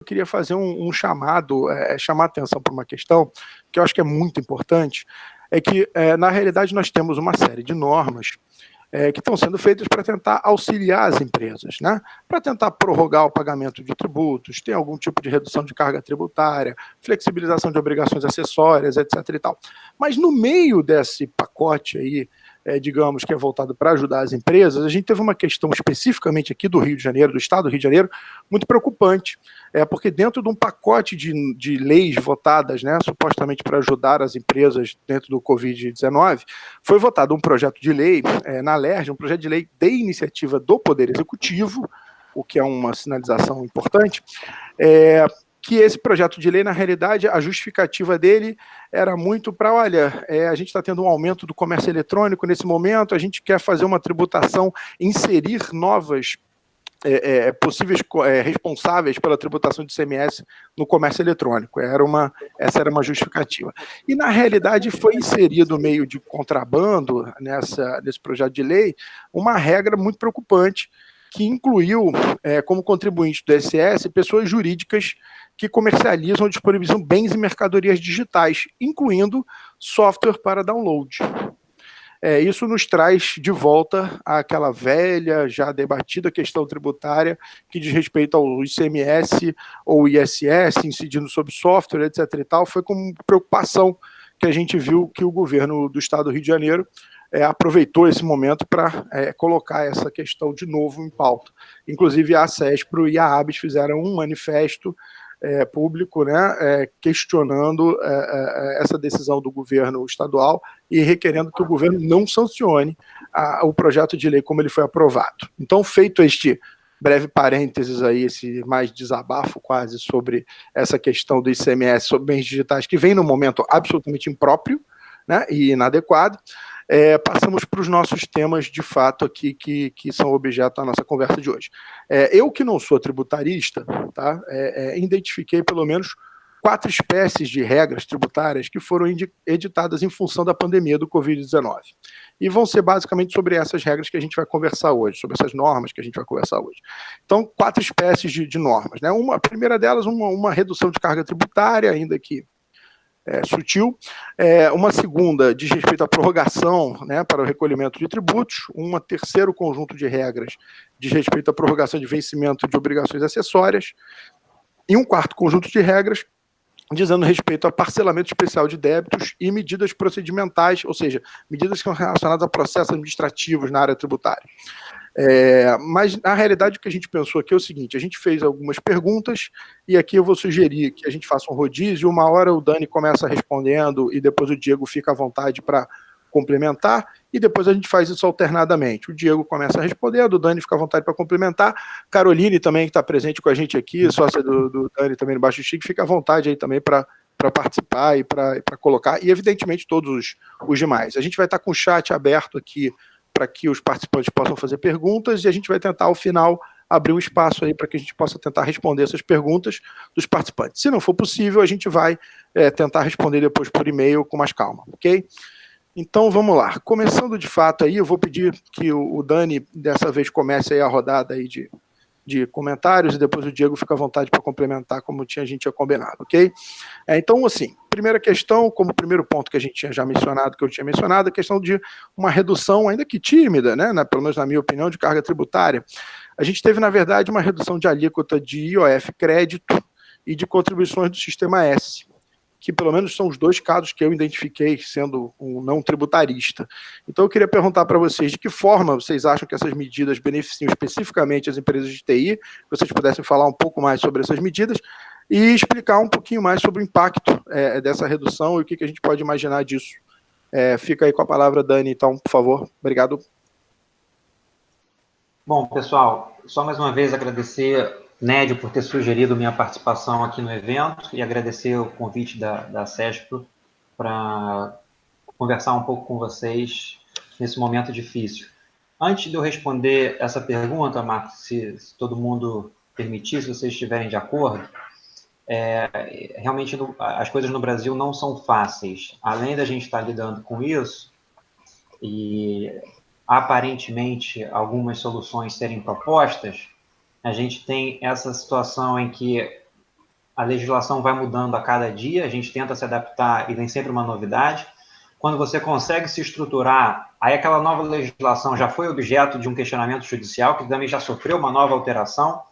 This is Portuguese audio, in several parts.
eu queria fazer um chamado, chamar a atenção para uma questão que eu acho que é muito importante, é que, na realidade, nós temos uma série de normas que estão sendo feitas para tentar auxiliar as empresas, né? Para tentar prorrogar o pagamento de tributos, tem algum tipo de redução de carga tributária, flexibilização de obrigações acessórias, etc. e tal. Mas no meio desse pacote aí, digamos, que é voltado para ajudar as empresas, a gente teve uma questão especificamente aqui do Rio de Janeiro, do estado do Rio de Janeiro, muito preocupante, porque dentro de um pacote de leis votadas, né, supostamente para ajudar as empresas dentro do Covid-19, foi votado um projeto de lei na LERJ, um projeto de lei de iniciativa do Poder Executivo, o que é uma sinalização importante, que esse projeto de lei, na realidade, a justificativa dele era muito para, olha, a gente está tendo um aumento do comércio eletrônico nesse momento, a gente quer fazer uma tributação, inserir novas possíveis responsáveis pela tributação de ICMS no comércio eletrônico. Essa era uma justificativa. E, na realidade, foi inserido no meio de contrabando, nesse projeto de lei, uma regra muito preocupante, que incluiu, como contribuintes do ISS, pessoas jurídicas que comercializam ou disponibilizam bens e mercadorias digitais, incluindo software para download. Isso nos traz de volta àquela velha, já debatida questão tributária que diz respeito ao ICMS ou ISS, incidindo sobre software, etc. e tal. Foi com preocupação que a gente viu que o governo do estado do Rio de Janeiro aproveitou esse momento para colocar essa questão de novo em pauta. Inclusive, a CESPRO e a ABS fizeram um manifesto público, né, questionando essa decisão do governo estadual e requerendo que o governo não sancione o projeto de lei como ele foi aprovado. Então, feito este breve parênteses aí, esse mais desabafo quase sobre essa questão do ICMS sobre bens digitais, que vem num momento absolutamente impróprio, né, e inadequado, passamos para os nossos temas de fato aqui que são objeto da nossa conversa de hoje. Eu que não sou tributarista, tá, identifiquei pelo menos 4 espécies de regras tributárias que foram editadas em função da pandemia do Covid-19. E vão ser basicamente sobre essas regras que a gente vai conversar hoje, sobre essas normas que a gente vai conversar hoje. Então, 4 espécies de normas, né? A primeira delas, uma redução de carga tributária, ainda que sutil. Uma segunda diz respeito à prorrogação, né, para o recolhimento de tributos. Um terceiro conjunto de regras diz respeito à prorrogação de vencimento de obrigações acessórias. E um quarto conjunto de regras dizendo respeito a parcelamento especial de débitos e medidas procedimentais, ou seja, medidas que são relacionadas a processos administrativos na área tributária. Mas, na realidade, o que a gente pensou aqui é o seguinte: a gente fez algumas perguntas e aqui eu vou sugerir que a gente faça um rodízio, uma hora o Dani começa respondendo e depois o Diego fica à vontade para complementar, e depois a gente faz isso alternadamente. O Diego começa respondendo, o Dani fica à vontade para complementar, Caroline também, que está presente com a gente aqui, sócia do Dani também no Baixo Chique, fica à vontade aí também para participar e para colocar, e evidentemente todos os demais. A gente vai estar com o chat aberto aqui para que os participantes possam fazer perguntas, e a gente vai tentar, ao final, abrir um espaço aí para que a gente possa tentar responder essas perguntas dos participantes. Se não for possível, a gente vai tentar responder depois por e-mail com mais calma, ok? Então, vamos lá. Começando de fato aí, eu vou pedir que o Dani, dessa vez, comece aí a rodada aí de comentários, e depois o Diego fica à vontade para complementar, como a gente tinha combinado, ok? Então, assim, primeira questão, como primeiro ponto que a gente tinha já mencionado, que eu tinha mencionado, a questão de uma redução, ainda que tímida, né, pelo menos na minha opinião, de carga tributária. A gente teve, na verdade, uma redução de alíquota de IOF crédito e de contribuições do Sistema S, que pelo menos são os 2 casos que eu identifiquei sendo um não tributarista. Então eu queria perguntar para vocês de que forma vocês acham que essas medidas beneficiam especificamente as empresas de TI, que vocês pudessem falar um pouco mais sobre essas medidas e explicar um pouquinho mais sobre o impacto dessa redução e o que a gente pode imaginar disso. Fica aí com a palavra, Dani, então, por favor. Obrigado. Bom, pessoal, só mais uma vez agradecer Nédio por ter sugerido minha participação aqui no evento e agradecer o convite da CESPRO para conversar um pouco com vocês nesse momento difícil. Antes de eu responder essa pergunta, Marcos, se todo mundo permitir, se vocês estiverem de acordo, realmente as coisas no Brasil não são fáceis. Além da gente estar lidando com isso e aparentemente algumas soluções serem propostas, a gente tem essa situação em que a legislação vai mudando a cada dia, a gente tenta se adaptar e vem sempre uma novidade. Quando você consegue se estruturar, aí aquela nova legislação já foi objeto de um questionamento judicial, que também já sofreu uma nova alteração,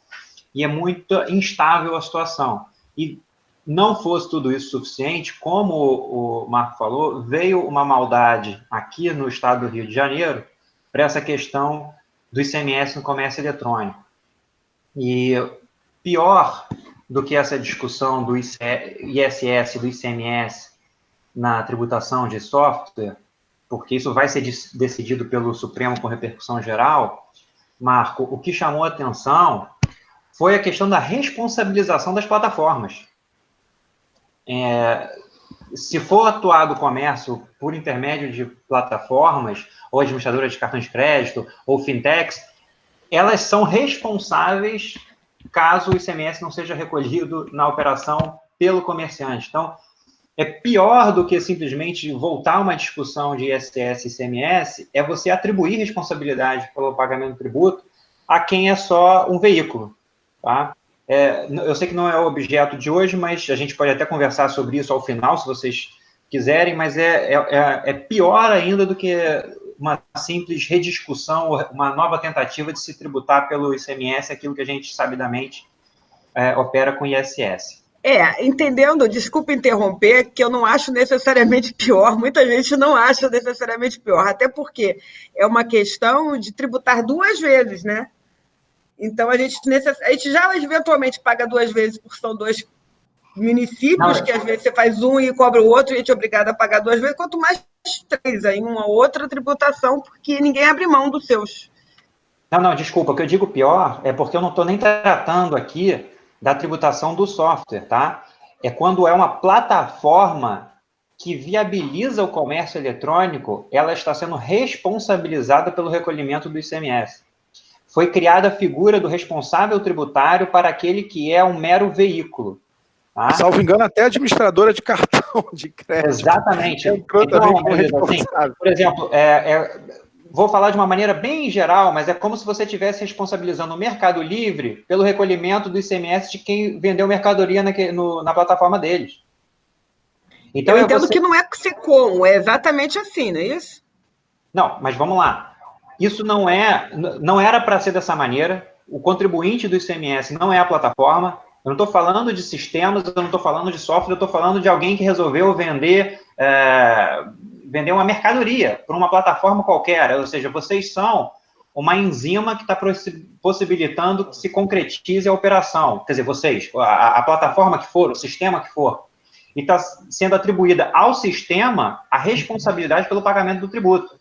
e é muito instável a situação. E não fosse tudo isso suficiente, como o Marco falou, veio uma maldade aqui no estado do Rio de Janeiro para essa questão do ICMS no comércio eletrônico. E pior do que essa discussão do ISS, do ICMS na tributação de software, porque isso vai ser decidido pelo Supremo com repercussão geral, Marco, o que chamou a atenção foi a questão da responsabilização das plataformas. Se for atuado o comércio por intermédio de plataformas, ou administradoras de cartões de crédito, ou fintechs, elas são responsáveis caso o ICMS não seja recolhido na operação pelo comerciante. Então, é pior do que simplesmente voltar a uma discussão de ISS e ICMS, é você atribuir responsabilidade pelo pagamento do tributo a quem é só um veículo. Tá? Eu sei que não é o objeto de hoje, mas a gente pode até conversar sobre isso ao final, se vocês quiserem, mas é pior ainda do que uma simples rediscussão, uma nova tentativa de se tributar pelo ICMS, aquilo que a gente sabidamente opera com ISS. Entendendo, desculpa interromper, que eu não acho necessariamente pior, muita gente não acha necessariamente pior, até porque é uma questão de tributar duas vezes, né? Então, a gente já eventualmente paga duas vezes, porque são dois municípios, que às vezes você faz um e cobra o outro, e a gente é obrigado a pagar duas vezes, quanto mais três, aí uma outra tributação, porque ninguém abre mão dos seus. Não, desculpa, o que eu digo pior é porque eu não estou nem tratando aqui da tributação do software, tá? É quando é uma plataforma que viabiliza o comércio eletrônico, ela está sendo responsabilizada pelo recolhimento do ICMS. Foi criada a figura do responsável tributário para aquele que é um mero veículo. Tá? Salvo engano, até administradora de cartão de crédito. Exatamente. Então, assim, por exemplo, vou falar de uma maneira bem geral, mas é como se você estivesse responsabilizando o Mercado Livre pelo recolhimento do ICMS de quem vendeu mercadoria na plataforma deles. Então, eu entendo que não é SECOM, é exatamente assim, não é isso? Não, mas vamos lá. Isso não era para ser dessa maneira. O contribuinte do ICMS não é a plataforma. Eu não estou falando de sistemas, eu não estou falando de software, eu estou falando de alguém que resolveu vender uma mercadoria por uma plataforma qualquer. Ou seja, vocês são uma enzima que está possibilitando que se concretize a operação. Quer dizer, vocês, a plataforma que for, o sistema que for. E está sendo atribuída ao sistema a responsabilidade pelo pagamento do tributo.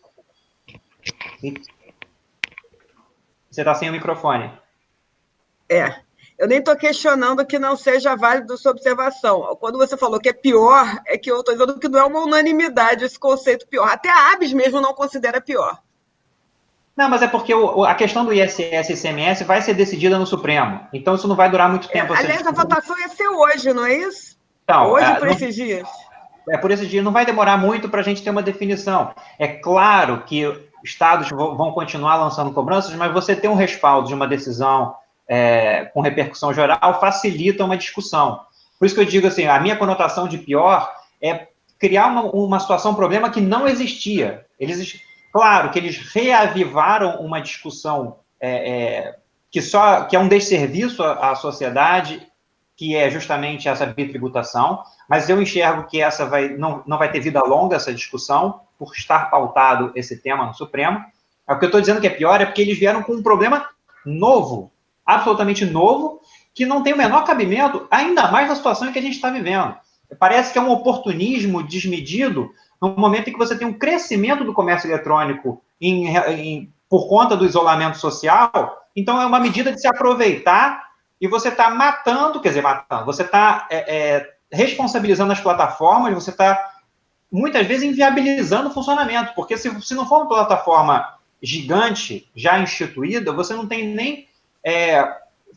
Você está sem o microfone. Eu nem estou questionando que não seja válido sua observação. Quando você falou que é pior, é que eu estou dizendo que não é uma unanimidade esse conceito pior. Até a ABS mesmo não considera pior. Não, mas é porque a questão do ISS e ICMS vai ser decidida no Supremo. Então, isso não vai durar muito tempo. Aliás, a votação ia ser hoje, não é isso? Então, hoje, por esses dias. Por esses dias. Não vai demorar muito para a gente ter uma definição. É claro que estados vão continuar lançando cobranças, mas você ter um respaldo de uma decisão com repercussão geral facilita uma discussão. Por isso que eu digo assim, a minha conotação de pior é criar uma situação, um problema que não existia. Claro que eles reavivaram uma discussão que é um desserviço à sociedade, que é justamente essa bitributação, mas eu enxergo que essa não vai ter vida longa, essa discussão, por estar pautado esse tema no Supremo. O que eu estou dizendo que é pior é porque eles vieram com um problema novo, absolutamente novo, que não tem o menor cabimento, ainda mais na situação em que a gente está vivendo. Parece que é um oportunismo desmedido no momento em que você tem um crescimento do comércio eletrônico por conta do isolamento social. Então, é uma medida de se aproveitar e você está matando, você está responsabilizando as plataformas, você está, muitas vezes, inviabilizando o funcionamento, porque se não for uma plataforma gigante, já instituída, você não tem nem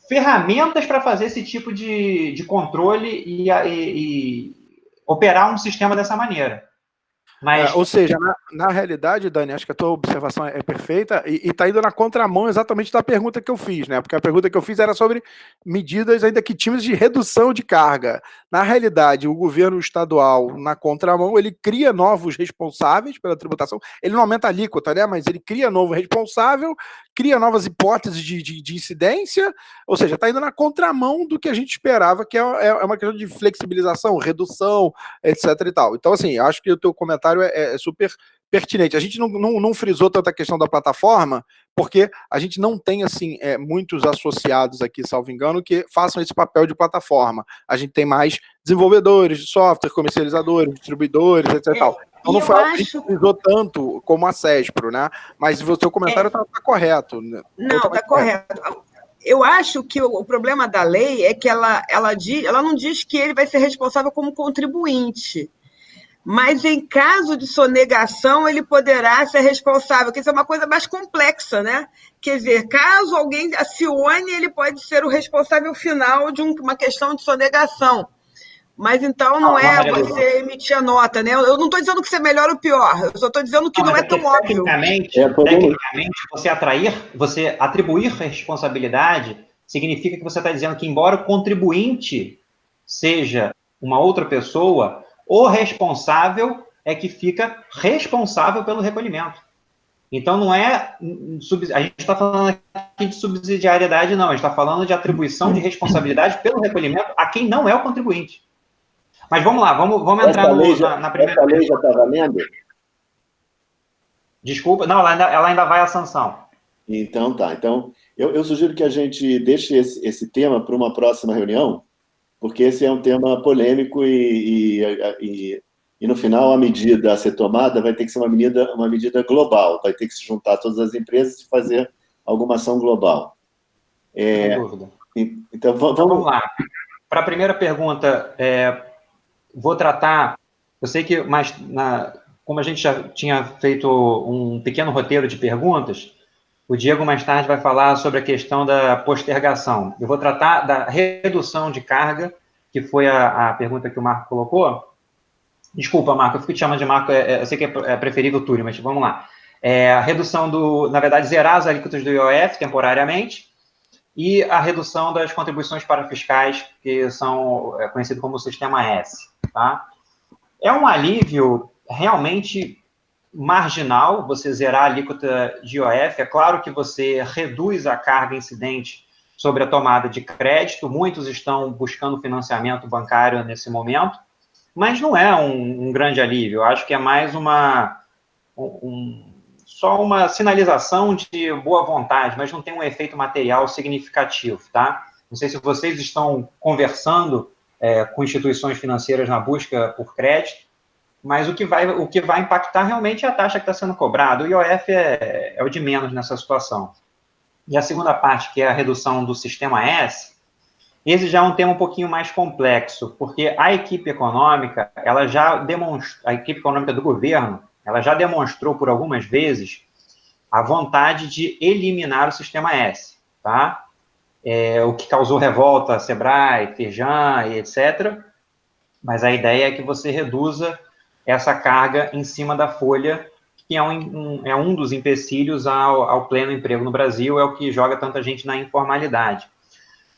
ferramentas para fazer esse tipo de controle e operar um sistema dessa maneira. Mas... Ou seja, na realidade, Dani, acho que a tua observação é perfeita e está indo na contramão exatamente da pergunta que eu fiz, né? Porque a pergunta que eu fiz era sobre medidas ainda que tímidas de redução de carga. Na realidade, o governo estadual, na contramão, ele cria novos responsáveis pela tributação. Ele não aumenta a alíquota, né? Mas ele cria novo responsável, cria novas hipóteses de incidência, ou seja, está indo na contramão do que a gente esperava, que é uma questão de flexibilização, redução, etc. e tal. Então, assim, acho que o teu comentário é super pertinente. A gente não frisou tanto a questão da plataforma, porque a gente não tem, assim, muitos associados aqui, salvo engano, que façam esse papel de plataforma. A gente tem mais desenvolvedores de software, comercializadores, distribuidores, etc. Então não foi algo que a gente frisou tanto como a CESPRO, né? Mas o seu comentário está correto. Não, está correto. Eu acho que o problema da lei é que ela não diz que ele vai ser responsável como contribuinte. Mas, em caso de sonegação, ele poderá ser responsável, que isso é uma coisa mais complexa, né? Quer dizer, caso alguém acione, ele pode ser o responsável final de uma questão de sonegação. Mas, então, não é você emitir a nota, né? Eu não estou dizendo que isso é melhor ou pior, eu só estou dizendo que não é tão óbvio. Tecnicamente, você atribuir responsabilidade significa que você está dizendo que, embora o contribuinte seja uma outra pessoa, o responsável é que fica responsável pelo recolhimento. Então, não é... A gente está falando aqui de subsidiariedade, não. A gente está falando de atribuição de responsabilidade pelo recolhimento a quem não é o contribuinte. Mas vamos lá, vamos entrar na primeira... Essa lei já está valendo? Desculpa, não, ela ainda vai à sanção. Então, tá. Então, eu sugiro que a gente deixe esse tema para uma próxima reunião, porque esse é um tema polêmico e no final a medida a ser tomada vai ter que ser uma medida global, vai ter que se juntar todas as empresas e fazer alguma ação global. Sem dúvida. Então, vamos lá. Para a primeira pergunta, vou tratar... Eu sei que, como a gente já tinha feito um pequeno roteiro de perguntas, o Diego mais tarde vai falar sobre a questão da postergação. Eu vou tratar da redução de carga, que foi a pergunta que o Marco colocou. Desculpa, Marco, eu fico te chamando de Marco, eu sei que é preferível Túlio, mas vamos lá. A redução na verdade, zerar as alíquotas do IOF temporariamente, e a redução das contribuições parafiscais, que são conhecido como o Sistema S. Tá? É um alívio realmente marginal você zerar a alíquota de IOF. É claro que você reduz a carga incidente sobre a tomada de crédito, muitos estão buscando financiamento bancário nesse momento, mas não é um grande alívio. Eu acho que é mais só uma sinalização de boa vontade, mas não tem um efeito material significativo, tá? Não sei se vocês estão conversando com instituições financeiras na busca por crédito, mas o que vai impactar realmente é a taxa que está sendo cobrada. O IOF é o de menos nessa situação. E a segunda parte, que é a redução do Sistema S, esse já é um tema um pouquinho mais complexo, porque a equipe econômica, a equipe econômica do governo, ela já demonstrou por algumas vezes a vontade de eliminar o Sistema S, tá? O que causou revolta a Sebrae, Firjan e etc. Mas a ideia é que você reduza essa carga em cima da folha, que é um dos empecilhos ao pleno emprego no Brasil, é o que joga tanta gente na informalidade.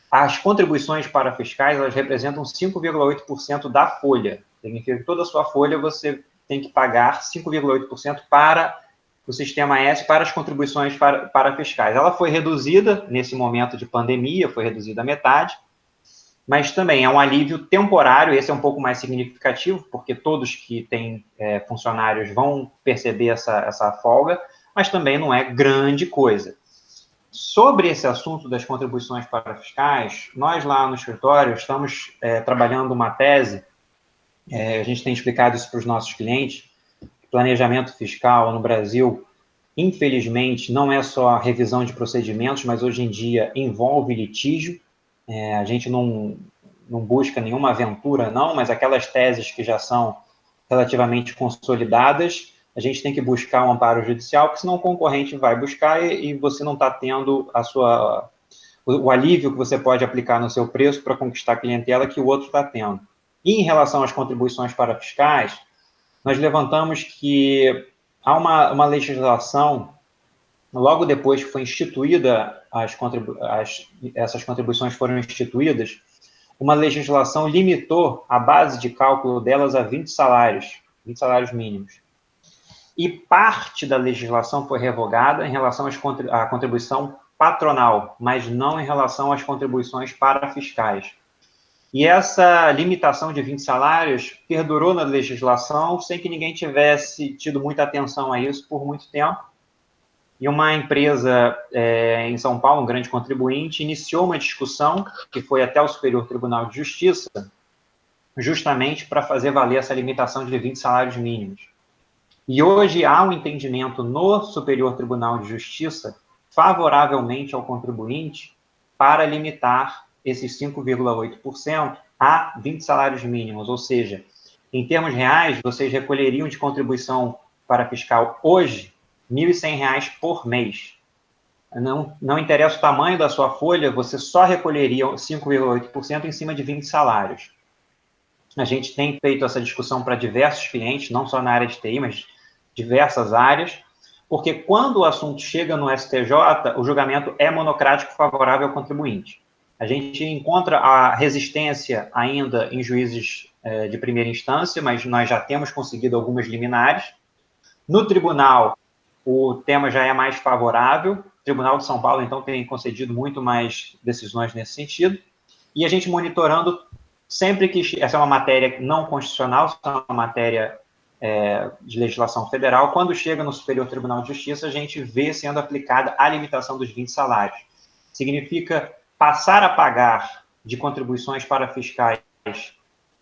As contribuições parafiscais, elas representam 5,8% da folha. Significa que toda a sua folha você tem que pagar 5,8% para o Sistema S, para as contribuições parafiscais. Ela foi reduzida nesse momento de pandemia, foi reduzida à metade, mas também é um alívio temporário, esse é um pouco mais significativo, porque todos que têm funcionários vão perceber essa folga, mas também não é grande coisa. Sobre esse assunto das contribuições parafiscais, nós lá no escritório estamos trabalhando uma tese, a gente tem explicado isso para os nossos clientes, planejamento fiscal no Brasil, infelizmente, não é só revisão de procedimentos, mas hoje em dia envolve litígio. A gente não busca nenhuma aventura, não, mas aquelas teses que já são relativamente consolidadas, a gente tem que buscar um amparo judicial, porque senão o concorrente vai buscar e você não está tendo o alívio que você pode aplicar no seu preço para conquistar a clientela que o outro está tendo. E em relação às contribuições parafiscais, nós levantamos que há uma legislação, logo depois que foi instituída, essas contribuições foram instituídas, uma legislação limitou a base de cálculo delas a 20 salários mínimos. E parte da legislação foi revogada em relação à contribuição patronal, mas não em relação às contribuições parafiscais. E essa limitação de 20 salários perdurou na legislação sem que ninguém tivesse tido muita atenção a isso por muito tempo. E uma empresa em São Paulo, um grande contribuinte, iniciou uma discussão que foi até o Superior Tribunal de Justiça, justamente para fazer valer essa limitação de 20 salários mínimos. E hoje há um entendimento no Superior Tribunal de Justiça favoravelmente ao contribuinte para limitar esses 5,8% a 20 salários mínimos, ou seja, em termos reais, vocês recolheriam de contribuição para fiscal hoje R$ 1.100 por mês. Não interessa o tamanho da sua folha, você só recolheria 5,8% em cima de 20 salários. A gente tem feito essa discussão para diversos clientes, não só na área de TI, mas diversas áreas, porque quando o assunto chega no STJ, o julgamento é monocrático favorável ao contribuinte. A gente encontra a resistência ainda em juízes de primeira instância, mas nós já temos conseguido algumas liminares. No tribunal, o tema já é mais favorável. O Tribunal de São Paulo, então, tem concedido muito mais decisões nesse sentido. E a gente monitorando sempre que... Essa é uma matéria não constitucional, essa é uma matéria de legislação federal. Quando chega no Superior Tribunal de Justiça, a gente vê sendo aplicada a limitação dos 20 salários. Significa passar a pagar de contribuições para fiscais R$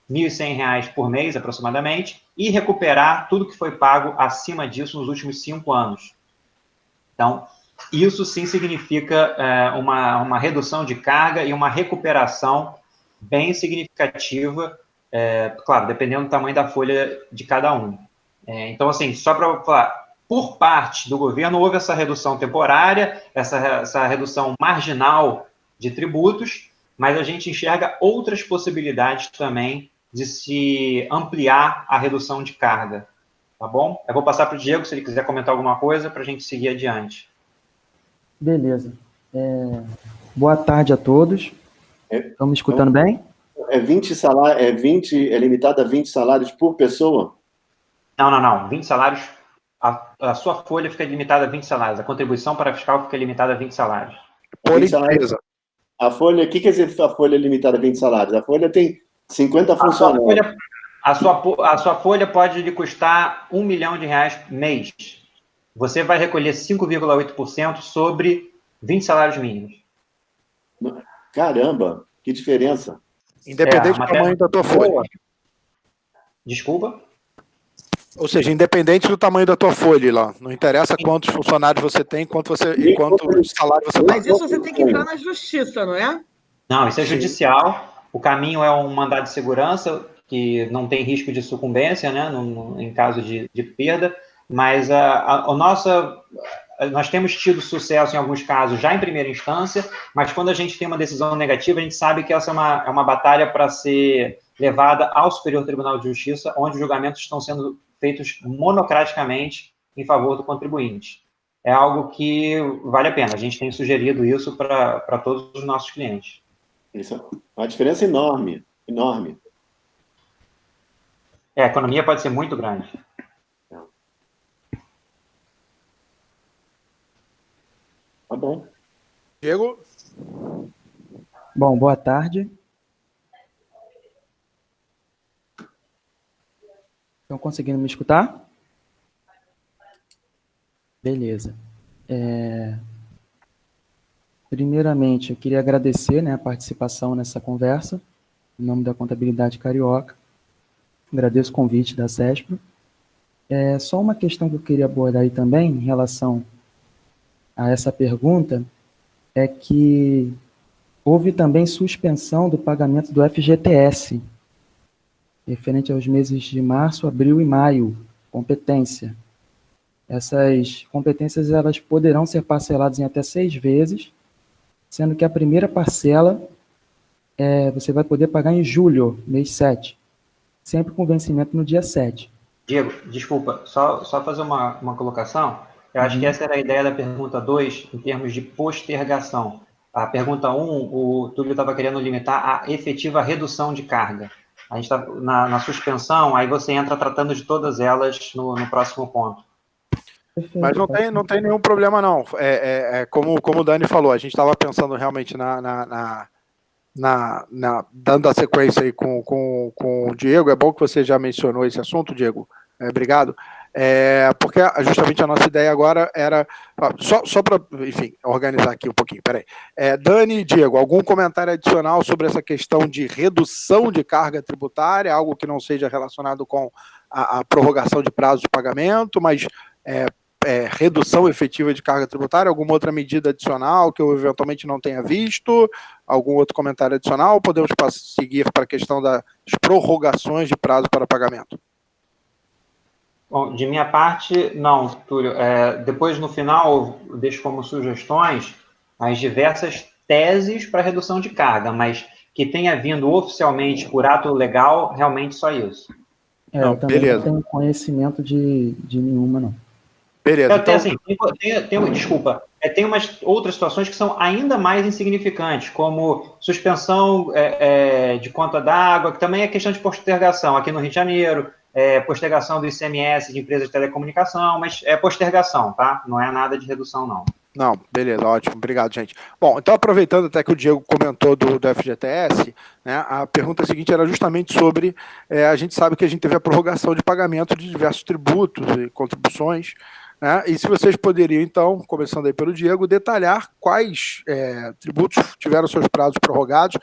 1.100 por mês, aproximadamente, e recuperar tudo que foi pago acima disso nos últimos 5 anos. Então, isso sim significa uma redução de carga e uma recuperação bem significativa, claro, dependendo do tamanho da folha de cada um. Então, assim, só para falar, por parte do governo, houve essa redução temporária, essa redução marginal de tributos, mas a gente enxerga outras possibilidades também de se ampliar a redução de carga, tá bom? Eu vou passar para o Diego, se ele quiser comentar alguma coisa, para a gente seguir adiante. Beleza. Boa tarde a todos. Estão me escutando bem? É limitado a 20 salários por pessoa? Não. 20 salários, a sua folha fica limitada a 20 salários, a contribuição para fiscal fica limitada a 20 salários. Por empresa. A folha, o que quer dizer a folha limitada a 20 salários? A folha tem 50 funcionários. A sua folha pode lhe custar R$ 1 milhão mês. Você vai recolher 5,8% sobre 20 salários mínimos. Caramba, que diferença. Independente do tamanho da tua folha. Desculpa? Ou seja, independente do tamanho da tua folha lá. Não interessa quantos funcionários você tem, quanto salário você tem. Mas isso você tem que entrar na justiça, não é? Não, isso é judicial. O caminho é um mandado de segurança, que não tem risco de sucumbência, né, em caso de perda, mas nós temos tido sucesso em alguns casos já em primeira instância, mas quando a gente tem uma decisão negativa, a gente sabe que essa é uma batalha para ser levada ao Superior Tribunal de Justiça, onde os julgamentos estão sendo feitos monocraticamente em favor do contribuinte. É algo que vale a pena. A gente tem sugerido isso para todos os nossos clientes. Isso é uma diferença enorme, enorme. A economia pode ser muito grande. Tá bom. Diego? Bom, boa tarde. Estão conseguindo me escutar? Beleza. Primeiramente, eu queria agradecer, a participação nessa conversa, em nome da Contabilidade Carioca. Agradeço o convite da CESPRO. Só uma questão que eu queria abordar aí também, em relação a essa pergunta, é que houve também suspensão do pagamento do FGTS, referente aos meses de março, abril e maio, competência. Essas competências elas poderão ser parceladas em até 6 vezes, sendo que a primeira parcela você vai poder pagar em julho, mês 7, sempre com vencimento no dia 7. Diego, desculpa, só fazer uma colocação. Eu acho que essa era a ideia da pergunta 2, em termos de postergação. A pergunta 1, o Túlio estava querendo limitar a efetiva redução de carga. A gente está na suspensão, aí você entra tratando de todas elas no próximo ponto. Mas não tem nenhum problema, não. Como o Dani falou, a gente estava pensando realmente dando a sequência aí com o Diego. É bom que você já mencionou esse assunto, Diego. Obrigado. Porque justamente a nossa ideia agora era... Só para, enfim, organizar aqui um pouquinho. Peraí. Dani e Diego, algum comentário adicional sobre essa questão de redução de carga tributária, algo que não seja relacionado com a prorrogação de prazo de pagamento, mas... redução efetiva de carga tributária, alguma outra medida adicional que eu eventualmente não tenha visto, algum outro comentário adicional, ou podemos seguir para a questão das prorrogações de prazo para pagamento? Bom, de minha parte, não, Túlio. Depois, no final, eu deixo como sugestões as diversas teses para redução de carga, mas que tenha vindo oficialmente por ato legal, realmente só isso. Eu também não tenho conhecimento de nenhuma, não. Beleza. Então... assim, desculpa, tem umas outras situações que são ainda mais insignificantes, como suspensão de conta d'água, que também é questão de postergação. Aqui no Rio de Janeiro, postergação do ICMS de empresas de telecomunicação, mas é postergação, tá? Não é nada de redução, não. Não, beleza, ótimo, obrigado, gente. Bom, então aproveitando até que o Diego comentou do FGTS, né, a pergunta seguinte era justamente sobre, a gente sabe que a gente teve a prorrogação de pagamento de diversos tributos e contribuições, né, e se vocês poderiam, então, começando aí pelo Diego, detalhar quais tributos tiveram seus prazos prorrogados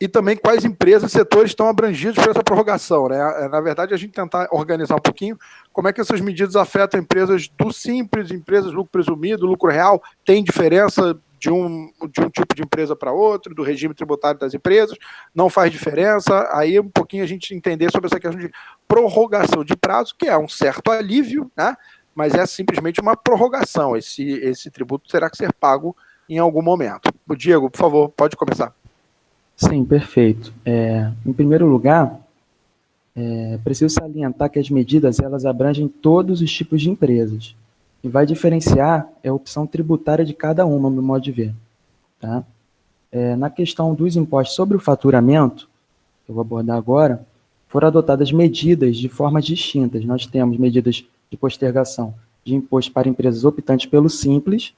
e também quais empresas e setores estão abrangidos por essa prorrogação, né? Na verdade, a gente tentar organizar um pouquinho como é que essas medidas afetam empresas do Simples, empresas lucro presumido, lucro real, tem diferença de um tipo de empresa para outro, do regime tributário das empresas, não faz diferença, aí um pouquinho a gente entender sobre essa questão de prorrogação de prazo, que é um certo alívio, né? Mas é simplesmente uma prorrogação, esse tributo terá que ser pago em algum momento. O Diego, por favor, pode começar. Sim, perfeito. Em primeiro lugar, preciso salientar que as medidas elas abrangem todos os tipos de empresas. E vai diferenciar a opção tributária de cada uma, no modo de ver. Tá? Na questão dos impostos sobre o faturamento, que eu vou abordar agora, foram adotadas medidas de formas distintas. Nós temos medidas de postergação de imposto para empresas optantes pelo Simples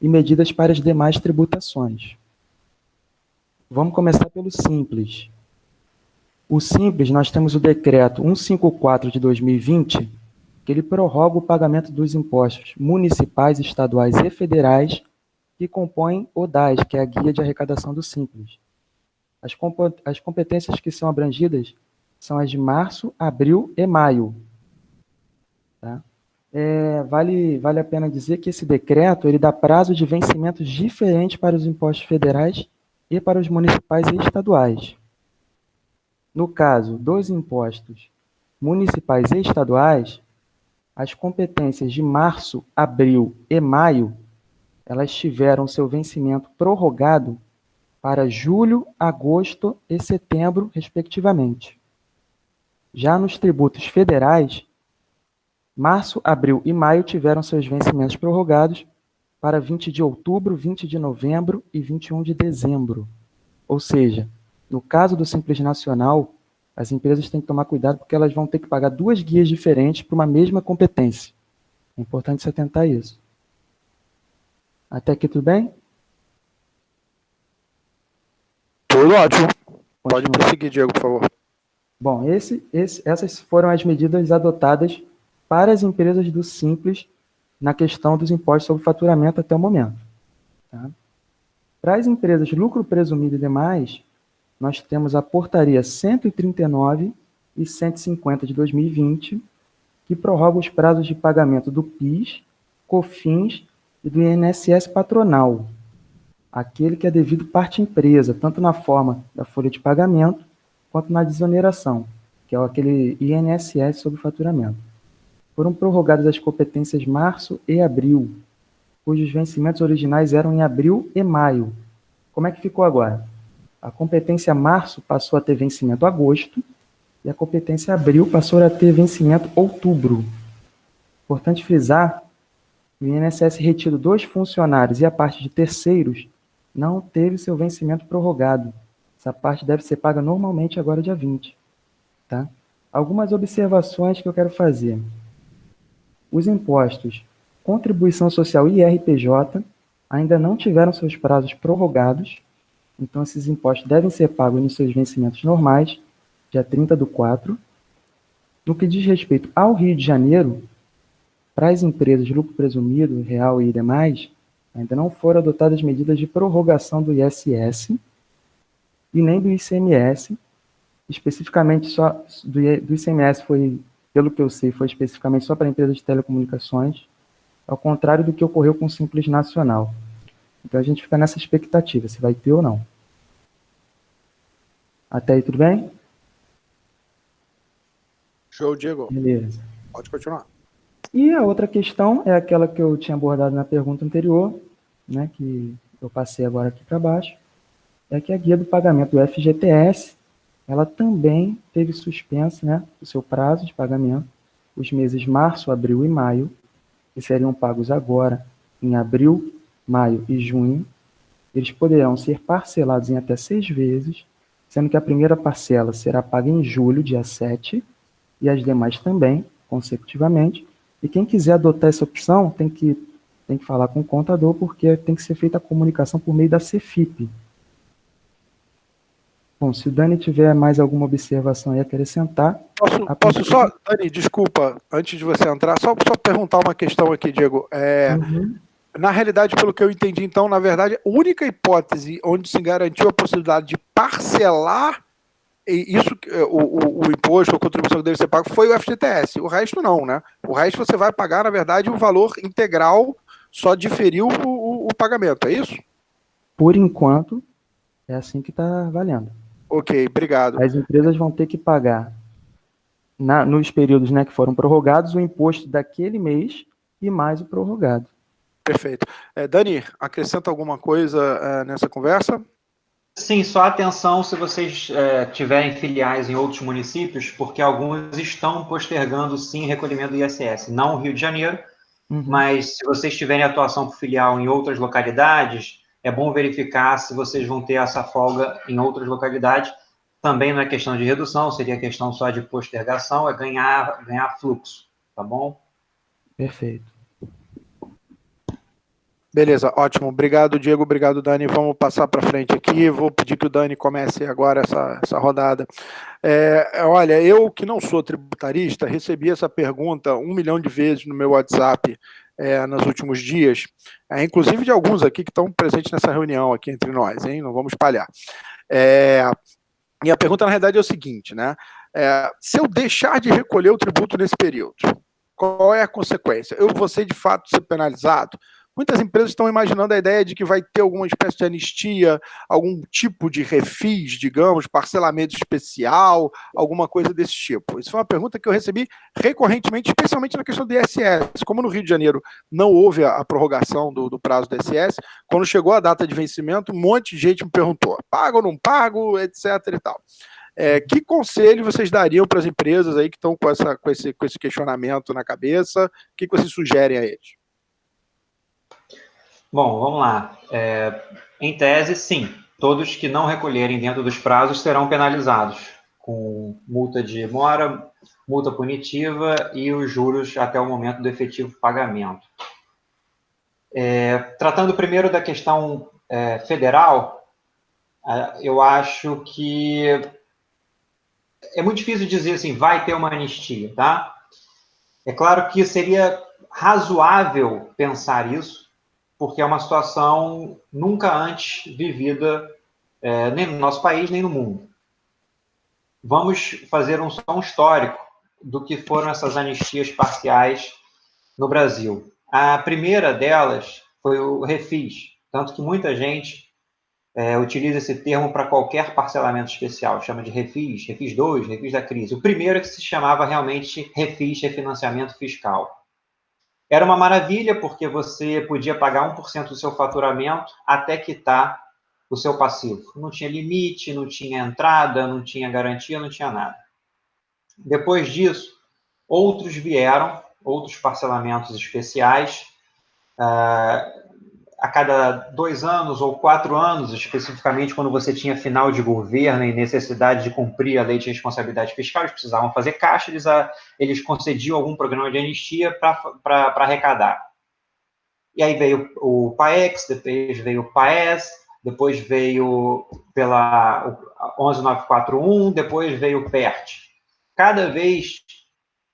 e medidas para as demais tributações. Vamos começar pelo Simples. O Simples, nós temos o decreto 154 de 2020, que ele prorroga o pagamento dos impostos municipais, estaduais e federais que compõem o DAS, que é a Guia de Arrecadação do Simples. As competências que são abrangidas são as de março, abril e maio. Tá? Vale a pena dizer que esse decreto ele dá prazo de vencimento diferente para os impostos federais e para os municipais e estaduais. No caso dos impostos municipais e estaduais, as competências de março, abril e maio, elas tiveram seu vencimento prorrogado para julho, agosto e setembro, respectivamente. Já nos tributos federais, março, abril e maio tiveram seus vencimentos prorrogados para 20 de outubro, 20 de novembro e 21 de dezembro. Ou seja, no caso do Simples Nacional, as empresas têm que tomar cuidado porque elas vão ter que pagar duas guias diferentes para uma mesma competência. É importante se atentar a isso. Até aqui tudo bem? Tudo ótimo. Pode prosseguir, Diego, por favor. Bom, essas foram as medidas adotadas para as empresas do Simples na questão dos impostos sobre faturamento até o momento. Tá? Para as empresas lucro presumido e demais, nós temos a portaria 139 e 150 de 2020, que prorroga os prazos de pagamento do PIS, COFINS e do INSS patronal, aquele que é devido parte empresa, tanto na forma da folha de pagamento, quanto na desoneração, que é aquele INSS sobre faturamento. Foram prorrogadas as competências março e abril, cujos vencimentos originais eram em abril e maio. Como é que ficou agora? A competência março passou a ter vencimento agosto, e a competência abril passou a ter vencimento outubro. Importante frisar que o INSS retido dos funcionários e a parte de terceiros não teve seu vencimento prorrogado. Essa parte deve ser paga normalmente agora dia 20. Tá? Algumas observações que eu quero fazer. Os impostos Contribuição Social e IRPJ ainda não tiveram seus prazos prorrogados, então esses impostos devem ser pagos nos seus vencimentos normais, dia 30/4. No que diz respeito ao Rio de Janeiro, para as empresas de lucro presumido, real e demais, ainda não foram adotadas medidas de prorrogação do ISS e nem do ICMS. Especificamente só do ICMS foi, pelo que eu sei, foi especificamente só para empresas de telecomunicações, ao contrário do que ocorreu com o Simples Nacional. Então a gente fica nessa expectativa, se vai ter ou não. Até aí, tudo bem? Show, Diego. Beleza. Pode continuar. E a outra questão é aquela que eu tinha abordado na pergunta anterior, né, que eu passei agora aqui para baixo, é que a guia do pagamento do FGTS, ela também teve suspenso, né, o seu prazo de pagamento, os meses março, abril e maio, que seriam pagos agora em abril, maio e junho. Eles poderão ser parcelados em até 6 vezes, sendo que a primeira parcela será paga em julho, dia 7, e as demais também, consecutivamente. E quem quiser adotar essa opção tem que falar com o contador, porque tem que ser feita a comunicação por meio da CEFIP. Bom, se o Dani tiver mais alguma observação aí a acrescentar... Posso só, Dani, desculpa, antes de você entrar, só perguntar uma questão aqui, Diego. Na realidade, pelo que eu entendi, então, na verdade, a única hipótese onde se garantiu a possibilidade de parcelar isso, o imposto, a contribuição que deve ser pago, foi o FGTS. O resto não, né? O resto você vai pagar, na verdade, o valor integral, só diferiu o pagamento, é isso? Por enquanto, é assim que está valendo. Ok, obrigado. As empresas vão ter que pagar, nos períodos, né, que foram prorrogados, o imposto daquele mês e mais o prorrogado. Perfeito. Dani, acrescenta alguma coisa nessa conversa? Sim, só atenção se vocês tiverem filiais em outros municípios, porque alguns estão postergando, sim, recolhimento do ISS. Não o Rio de Janeiro, mas se vocês tiverem atuação por filial em outras localidades, é bom verificar se vocês vão ter essa folga em outras localidades. Também não é questão de redução, seria questão só de postergação, é ganhar fluxo, tá bom? Perfeito. Beleza, ótimo. Obrigado, Diego. Obrigado, Dani. Vamos passar para frente aqui. Vou pedir que o Dani comece agora essa rodada. Olha, eu que não sou tributarista, recebi essa pergunta 1 milhão de vezes no meu WhatsApp nos últimos dias, inclusive de alguns aqui que estão presentes nessa reunião aqui entre nós, hein? Não vamos espalhar. E a pergunta, na realidade, é o seguinte, né? Se eu deixar de recolher o tributo nesse período, qual é a consequência? Eu vou ser, de fato, ser penalizado? Muitas empresas estão imaginando a ideia de que vai ter alguma espécie de anistia, algum tipo de refis, digamos, parcelamento especial, alguma coisa desse tipo. Isso foi uma pergunta que eu recebi recorrentemente, especialmente na questão do ISS. Como no Rio de Janeiro não houve a prorrogação do prazo do ISS, quando chegou a data de vencimento, um monte de gente me perguntou, pago ou não pago, etc. e tal. Que conselho vocês dariam para as empresas aí que estão com esse questionamento na cabeça? O que vocês sugerem a eles? Bom, vamos lá. Em tese, sim. Todos que não recolherem dentro dos prazos serão penalizados com multa de mora, multa punitiva e os juros até o momento do efetivo pagamento. Tratando primeiro da questão federal, eu acho que é muito difícil dizer assim, vai ter uma anistia, tá? É claro que seria razoável pensar isso, porque é uma situação nunca antes vivida nem no nosso país, nem no mundo. Vamos fazer um histórico do que foram essas anistias parciais no Brasil. A primeira delas foi o refis, tanto que muita gente utiliza esse termo para qualquer parcelamento especial, chama de refis, refis 2, refis da crise. O primeiro é que se chamava realmente refis, refinanciamento fiscal. Era uma maravilha, porque você podia pagar 1% do seu faturamento até quitar o seu passivo. Não tinha limite, não tinha entrada, não tinha garantia, não tinha nada. Depois disso, outros vieram, outros parcelamentos especiais, a cada 2 anos ou 4 anos, especificamente quando você tinha final de governo e necessidade de cumprir a lei de responsabilidade fiscal, eles precisavam fazer caixa, eles concediam algum programa de anistia para arrecadar. E aí veio o PAEX, depois veio o PAES, depois veio pela 11941, depois veio o PERT. Cada vez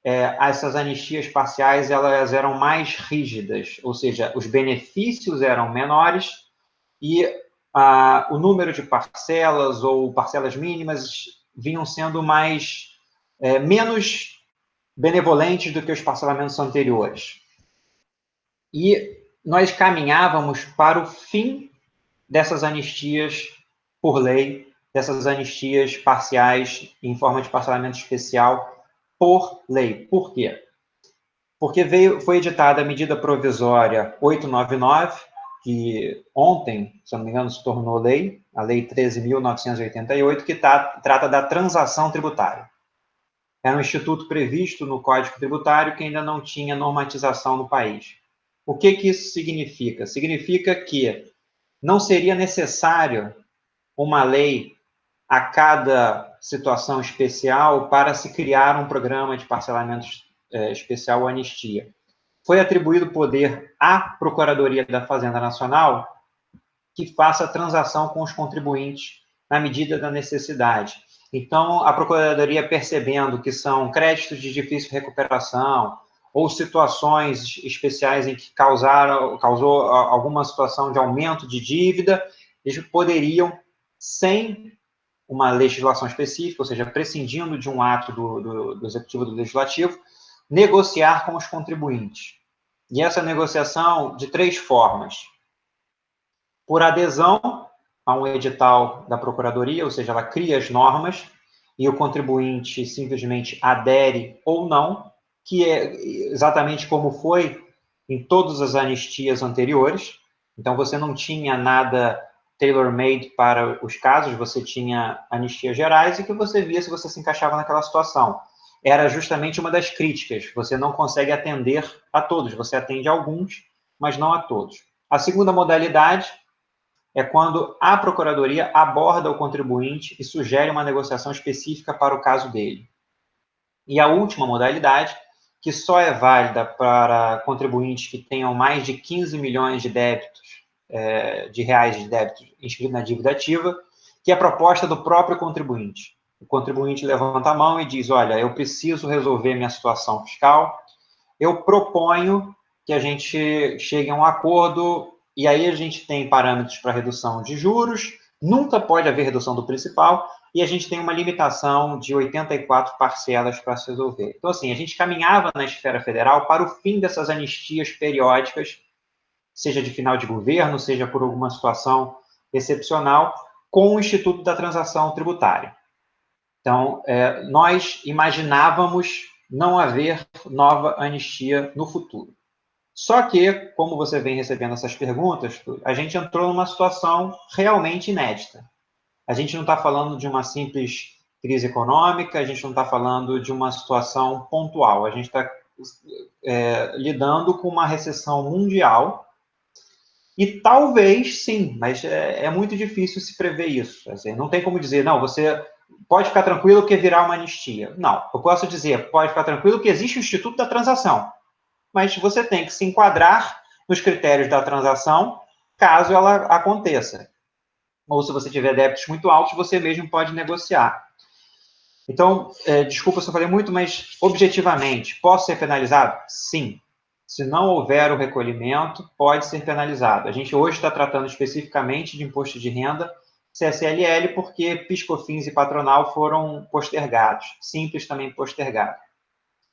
essas anistias parciais elas eram mais rígidas, ou seja, os benefícios eram menores e o número de parcelas ou parcelas mínimas vinham sendo menos benevolentes do que os parcelamentos anteriores. E nós caminhávamos para o fim dessas anistias por lei, dessas anistias parciais em forma de parcelamento especial por lei. Por quê? Porque foi editada a medida provisória 899, que ontem, se eu não me engano, se tornou lei, a Lei 13.988, que trata da transação tributária. Era um instituto previsto no Código Tributário que ainda não tinha normatização no país. O que isso significa? Significa que não seria necessário uma lei a cada situação especial para se criar um programa de parcelamento especial ou anistia. Foi atribuído poder à Procuradoria da Fazenda Nacional que faça a transação com os contribuintes na medida da necessidade. Então, a Procuradoria, percebendo que são créditos de difícil recuperação ou situações especiais em que causou alguma situação de aumento de dívida, eles poderiam, sem uma legislação específica, ou seja, prescindindo de um ato do Executivo do Legislativo, negociar com os contribuintes. E essa negociação de 3 formas. Por adesão a um edital da Procuradoria, ou seja, ela cria as normas e o contribuinte simplesmente adere ou não, que é exatamente como foi em todas as anistias anteriores. Então, você não tinha nada tailor-made para os casos, você tinha anistias gerais e que você via se você se encaixava naquela situação. Era justamente uma das críticas, você não consegue atender a todos, você atende a alguns, mas não a todos. A segunda modalidade é quando a Procuradoria aborda o contribuinte e sugere uma negociação específica para o caso dele. E a última modalidade, que só é válida para contribuintes que tenham mais de 15 milhões de reais de débitos inscritos na dívida ativa, que é a proposta do próprio contribuinte. O contribuinte levanta a mão e diz, olha, eu preciso resolver minha situação fiscal, eu proponho que a gente chegue a um acordo, e aí a gente tem parâmetros para redução de juros, nunca pode haver redução do principal, e a gente tem uma limitação de 84 parcelas para se resolver. Então, assim, a gente caminhava na esfera federal para o fim dessas anistias periódicas, seja de final de governo, seja por alguma situação excepcional, com o Instituto da Transação Tributária. Então, nós imaginávamos não haver nova anistia no futuro. Só que, como você vem recebendo essas perguntas, a gente entrou numa situação realmente inédita. A gente não está falando de uma simples crise econômica, a gente não está falando de uma situação pontual, a gente está lidando com uma recessão mundial e talvez, sim, mas é muito difícil se prever isso. Assim, não tem como dizer, não, você pode ficar tranquilo que virá uma anistia. Não, eu posso dizer, pode ficar tranquilo que existe o Instituto da Transação, mas você tem que se enquadrar nos critérios da transação caso ela aconteça. Ou se você tiver débitos muito altos, você mesmo pode negociar. Então, desculpa se eu falei muito, mas objetivamente, posso ser penalizado? Sim. Se não houver o recolhimento, pode ser penalizado. A gente hoje está tratando especificamente de imposto de renda, CSLL, porque PIS/COFINS e patronal foram postergados. Simples também postergado.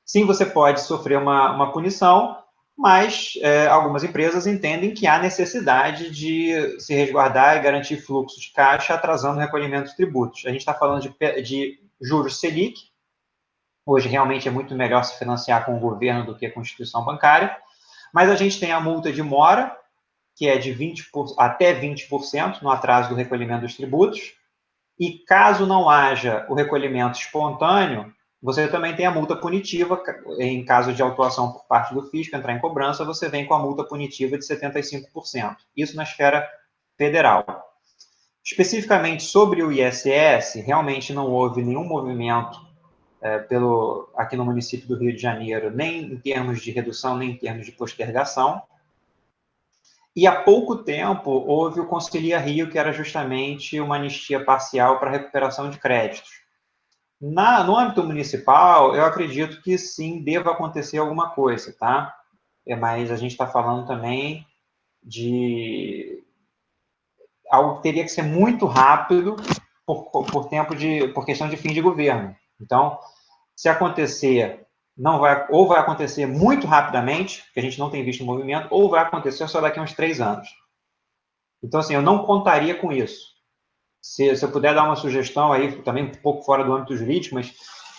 Sim, você pode sofrer uma punição, mas algumas empresas entendem que há necessidade de se resguardar e garantir fluxo de caixa atrasando o recolhimento de tributos. A gente está falando de juros Selic. Hoje, realmente, é muito melhor se financiar com o governo do que com a instituição bancária. Mas a gente tem a multa de mora, que é de até 20% no atraso do recolhimento dos tributos. E caso não haja o recolhimento espontâneo, você também tem a multa punitiva, em caso de autuação por parte do fisco, entrar em cobrança, você vem com a multa punitiva de 75%. Isso na esfera federal. Especificamente sobre o ISS, realmente não houve nenhum movimento aqui no município do Rio de Janeiro, nem em termos de redução, nem em termos de postergação. E há pouco tempo houve o Consilia Rio, que era justamente uma anistia parcial para recuperação de créditos. No âmbito municipal, eu acredito que sim, deva acontecer alguma coisa, tá? Mas a gente está falando também de algo que teria que ser muito rápido por questão de fim de governo. Então, se acontecer, ou vai acontecer muito rapidamente, que a gente não tem visto o movimento, ou vai acontecer só daqui a uns 3 anos. Então, assim, eu não contaria com isso. Se eu puder dar uma sugestão aí, também um pouco fora do âmbito jurídico, mas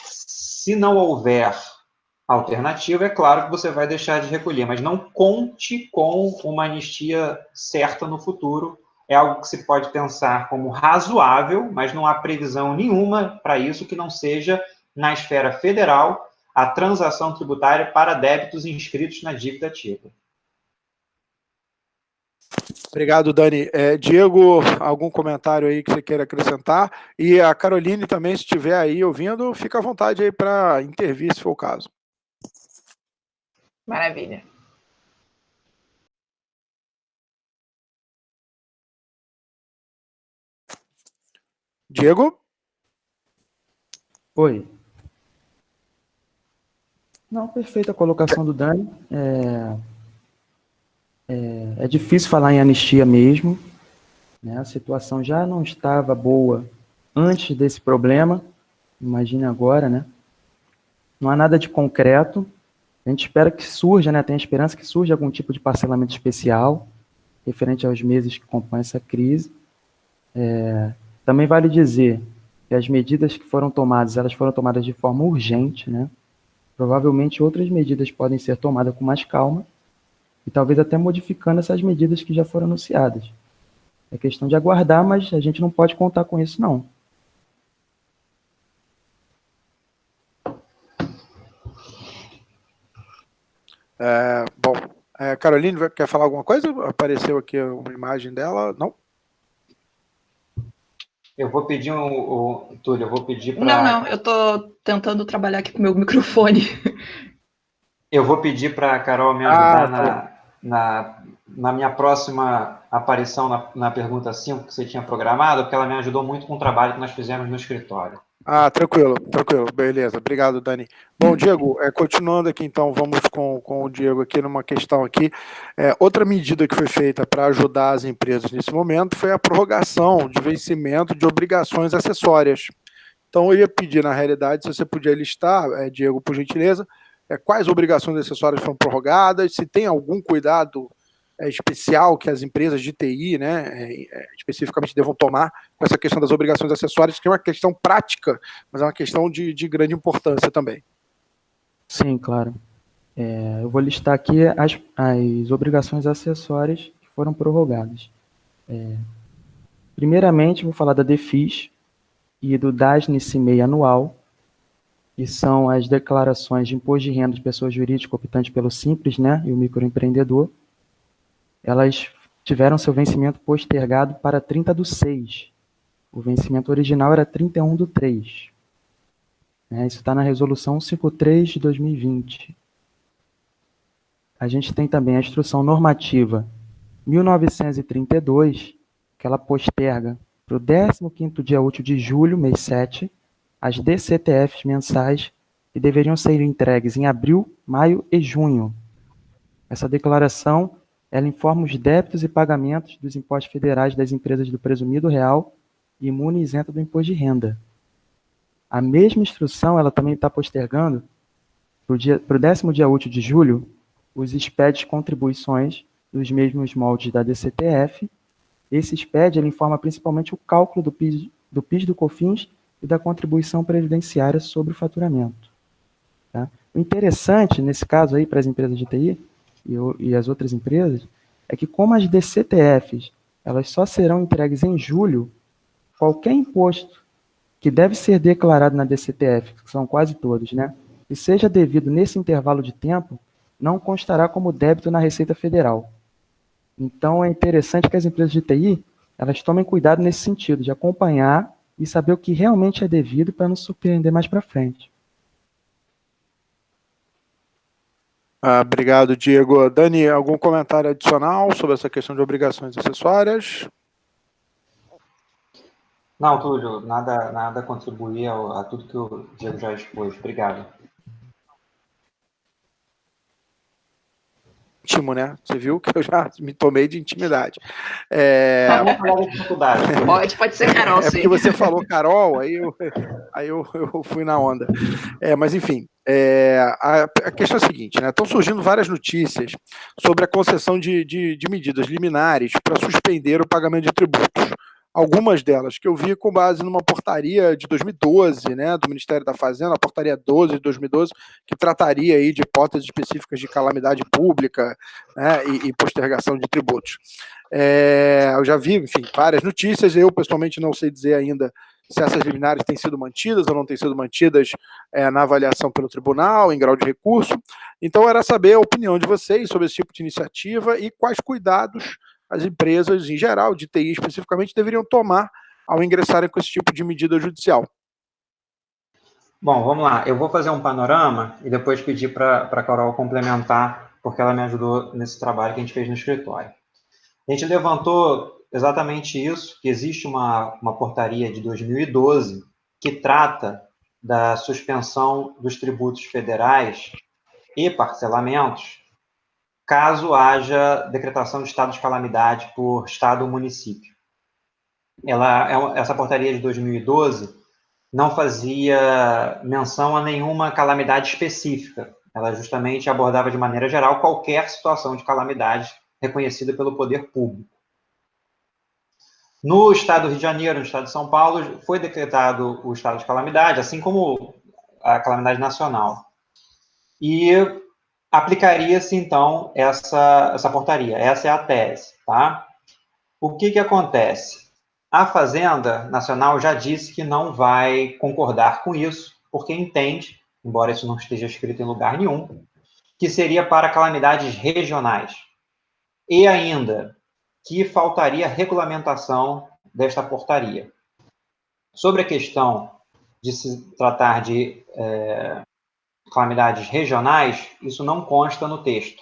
se não houver alternativa, é claro que você vai deixar de recolher, mas não conte com uma anistia certa no futuro. É algo que se pode pensar como razoável, mas não há previsão nenhuma para isso que não seja, na esfera federal, a transação tributária para débitos inscritos na dívida ativa. Obrigado, Dani. Diego, algum comentário aí que você queira acrescentar? E a Caroline também, se estiver aí ouvindo, fica à vontade aí para intervir, se for o caso. Maravilha. Diego? Oi. Não, perfeita a colocação do Dani. É difícil falar em anistia mesmo, né? A situação já não estava boa antes desse problema, imagine agora, né? Não há nada de concreto. A gente espera que surja, né? Tem a esperança que surja algum tipo de parcelamento especial referente aos meses que compõem essa crise. Também vale dizer que as medidas que foram tomadas, elas foram tomadas de forma urgente, né? Provavelmente outras medidas podem ser tomadas com mais calma e talvez até modificando essas medidas que já foram anunciadas. É questão de aguardar, mas a gente não pode contar com isso, não. Bom, Caroline, quer falar alguma coisa? Apareceu aqui uma imagem dela? Não? Eu vou pedir Túlio, eu vou pedir para... Não, eu estou tentando trabalhar aqui com o meu microfone. Eu vou pedir para a Carol me ajudar na minha próxima aparição na pergunta 5 que você tinha programado, porque ela me ajudou muito com o trabalho que nós fizemos no escritório. Tranquilo, beleza, obrigado, Dani. Bom, Diego, continuando aqui então, vamos com o Diego aqui numa questão aqui. Outra medida que foi feita para ajudar as empresas nesse momento foi a prorrogação de vencimento de obrigações acessórias. Então, eu ia pedir, na realidade, se você podia listar, Diego, por gentileza, quais obrigações acessórias foram prorrogadas, se tem algum cuidado especial que as empresas de TI, né, especificamente devam tomar com essa questão das obrigações acessórias, que é uma questão prática, mas é uma questão de grande importância também. Sim, claro. Eu vou listar aqui as obrigações acessórias que foram prorrogadas. Primeiramente, vou falar da DEFIS e do DASNE-CIMEI anual, que são as declarações de imposto de renda de pessoa jurídica optante pelo Simples, né, e o microempreendedor. Elas tiveram seu vencimento postergado para 30/6. O vencimento original era 31/3. Isso está na Resolução 153 de 2020. A gente tem também a Instrução Normativa 1932, que ela posterga para o 15º dia útil de julho, mês 7, as DCTFs mensais que deveriam ser entregues em abril, maio e junho. Essa declaração ela informa os débitos e pagamentos dos impostos federais das empresas do presumido real e imune e isenta do imposto de renda. A mesma instrução ela também está postergando para o 10º dia útil de julho os SPED de contribuições dos mesmos moldes da DCTF. Esse SPED ele informa principalmente o cálculo do PIS, do COFINS e da contribuição previdenciária sobre o faturamento. Tá? O interessante, nesse caso aí, para as empresas de TI e as outras empresas, é que como as DCTFs elas só serão entregues em julho, qualquer imposto que deve ser declarado na DCTF, que são quase todos, né, e seja devido nesse intervalo de tempo, não constará como débito na Receita Federal. Então, é interessante que as empresas de TI, elas tomem cuidado nesse sentido, de acompanhar e saber o que realmente é devido para não surpreender mais para frente. Obrigado, Diego. Dani, algum comentário adicional sobre essa questão de obrigações acessórias? Não, Túlio, nada a contribuir a tudo que o Diego já expôs. Obrigado. Íntimo, né? Você viu que eu já me tomei de intimidade. Pode ser Carol, sim. É porque você falou Carol, aí eu fui na onda. Mas, enfim, a questão é a seguinte, né? Estão surgindo várias notícias sobre a concessão de medidas liminares para suspender o pagamento de tributos. Algumas delas que eu vi com base numa portaria de 2012, né, do Ministério da Fazenda, a portaria 12 de 2012, que trataria aí de hipóteses específicas de calamidade pública, né, e postergação de tributos. Eu já vi, enfim, várias notícias, eu pessoalmente não sei dizer ainda se essas liminares têm sido mantidas ou não têm sido mantidas na avaliação pelo tribunal, em grau de recurso. Então, era saber a opinião de vocês sobre esse tipo de iniciativa e quais cuidados as empresas, em geral, de TI especificamente, deveriam tomar ao ingressarem com esse tipo de medida judicial. Bom, vamos lá. Eu vou fazer um panorama e depois pedir para a Carol complementar, porque ela me ajudou nesse trabalho que a gente fez no escritório. A gente levantou exatamente isso, que existe uma portaria de 2012 que trata da suspensão dos tributos federais e parcelamentos caso haja decretação de estado de calamidade por estado ou município. Essa portaria de 2012 não fazia menção a nenhuma calamidade específica. Ela justamente abordava de maneira geral qualquer situação de calamidade reconhecida pelo poder público. No estado do Rio de Janeiro, no estado de São Paulo, foi decretado o estado de calamidade, assim como a calamidade nacional. E aplicaria-se, então, essa portaria. Essa é a tese, tá? O que acontece? A Fazenda Nacional já disse que não vai concordar com isso, porque entende, embora isso não esteja escrito em lugar nenhum, que seria para calamidades regionais. E ainda, que faltaria regulamentação desta portaria. Sobre a questão de se tratar de calamidades regionais, isso não consta no texto.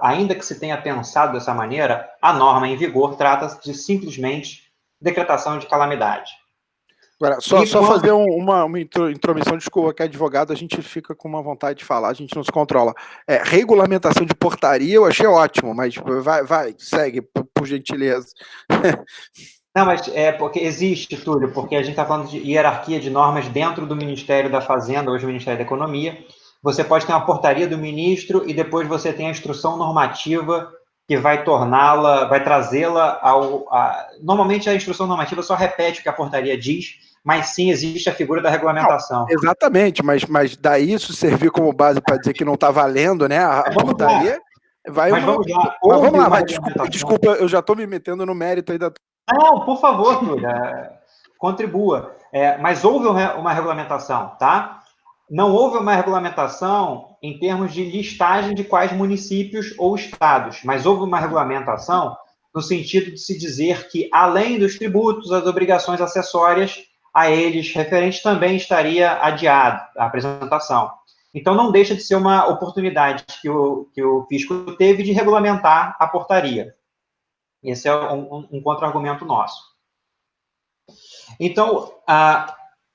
Ainda que se tenha pensado dessa maneira, a norma em vigor trata de simplesmente decretação de calamidade. Agora, só fazer uma intromissão, desculpa, que é advogado, a gente fica com uma vontade de falar, a gente não se controla. Regulamentação de portaria eu achei ótimo, mas vai, segue, por gentileza. Não, mas porque existe, Túlio, porque a gente está falando de hierarquia de normas dentro do Ministério da Fazenda, hoje o Ministério da Economia. Você pode ter uma portaria do ministro e depois você tem a instrução normativa que vai torná-la, vai trazê-la Normalmente a instrução normativa só repete o que a portaria diz, mas sim existe a figura da regulamentação. Não, exatamente, mas daí isso servir como base para dizer que não está valendo, né? A portaria... Vamos lá. Mas desculpa, eu já estou me metendo no mérito aí da... Não, por favor, Túlio, contribua. Mas houve uma regulamentação, tá? Não houve uma regulamentação em termos de listagem de quais municípios ou estados, mas houve uma regulamentação no sentido de se dizer que, além dos tributos, as obrigações acessórias a eles referentes também estaria adiado a apresentação. Então, não deixa de ser uma oportunidade que o fisco teve de regulamentar a portaria. Esse é um contra-argumento nosso. Então,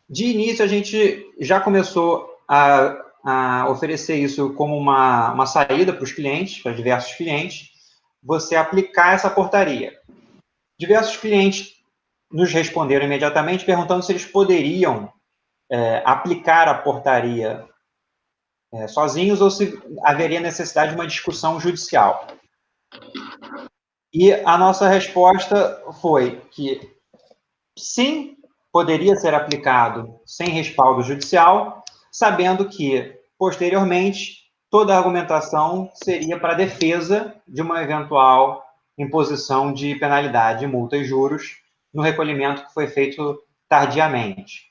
de início, a gente já começou a oferecer isso como uma saída para os clientes, para diversos clientes, você aplicar essa portaria. Diversos clientes nos responderam imediatamente perguntando se eles poderiam aplicar a portaria sozinhos ou se haveria necessidade de uma discussão judicial. E a nossa resposta foi que sim, poderia ser aplicado sem respaldo judicial, sabendo que, posteriormente, toda a argumentação seria para a defesa de uma eventual imposição de penalidade, multa e juros no recolhimento que foi feito tardiamente.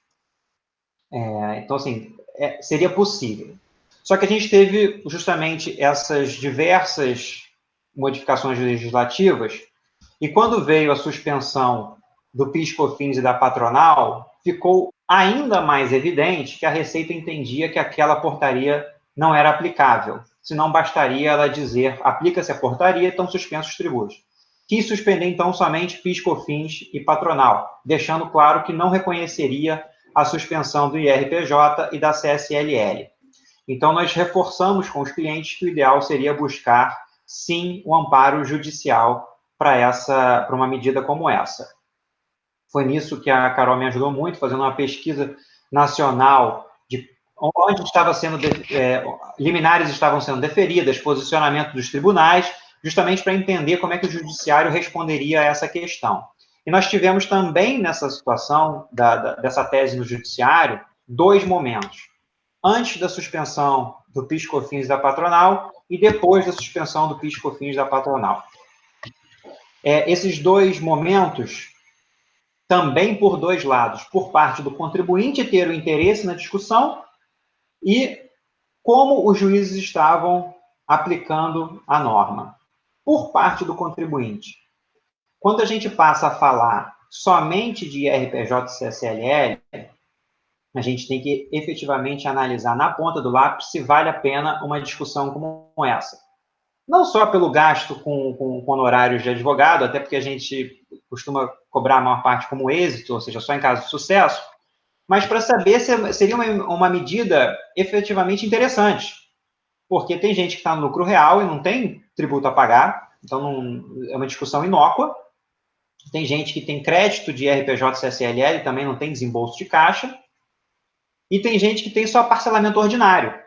Então, assim, seria possível. Só que a gente teve justamente essas diversas modificações legislativas, e quando veio a suspensão do PIS/COFINS e da patronal, ficou ainda mais evidente que a Receita entendia que aquela portaria não era aplicável, senão bastaria ela dizer, aplica-se a portaria, estão suspensos os tributos. Quis suspender, então, somente PIS/COFINS e patronal, deixando claro que não reconheceria a suspensão do IRPJ e da CSLL. Então, nós reforçamos com os clientes que o ideal seria buscar, sim, o amparo judicial para uma medida como essa. Foi nisso que a Carol me ajudou muito, fazendo uma pesquisa nacional de onde estava sendo liminares estavam sendo deferidas, posicionamento dos tribunais, justamente para entender como é que o judiciário responderia a essa questão. E nós tivemos também, nessa situação dessa tese no judiciário, 2 momentos. Antes da suspensão do PIS/COFINS da patronal e depois da suspensão do PIS/COFINS da patronal. Esses 2 momentos, também por 2 lados, por parte do contribuinte ter o interesse na discussão e como os juízes estavam aplicando a norma. Por parte do contribuinte, quando a gente passa a falar somente de IRPJ e CSLL, a gente tem que efetivamente analisar na ponta do lápis se vale a pena uma discussão como essa. Não só pelo gasto com honorários de advogado, até porque a gente costuma cobrar a maior parte como êxito, ou seja, só em caso de sucesso, mas para saber se seria uma medida efetivamente interessante. Porque tem gente que está no lucro real e não tem tributo a pagar, então é uma discussão inócua. Tem gente que tem crédito de IRPJ e CSLL e também não tem desembolso de caixa. E tem gente que tem só parcelamento ordinário.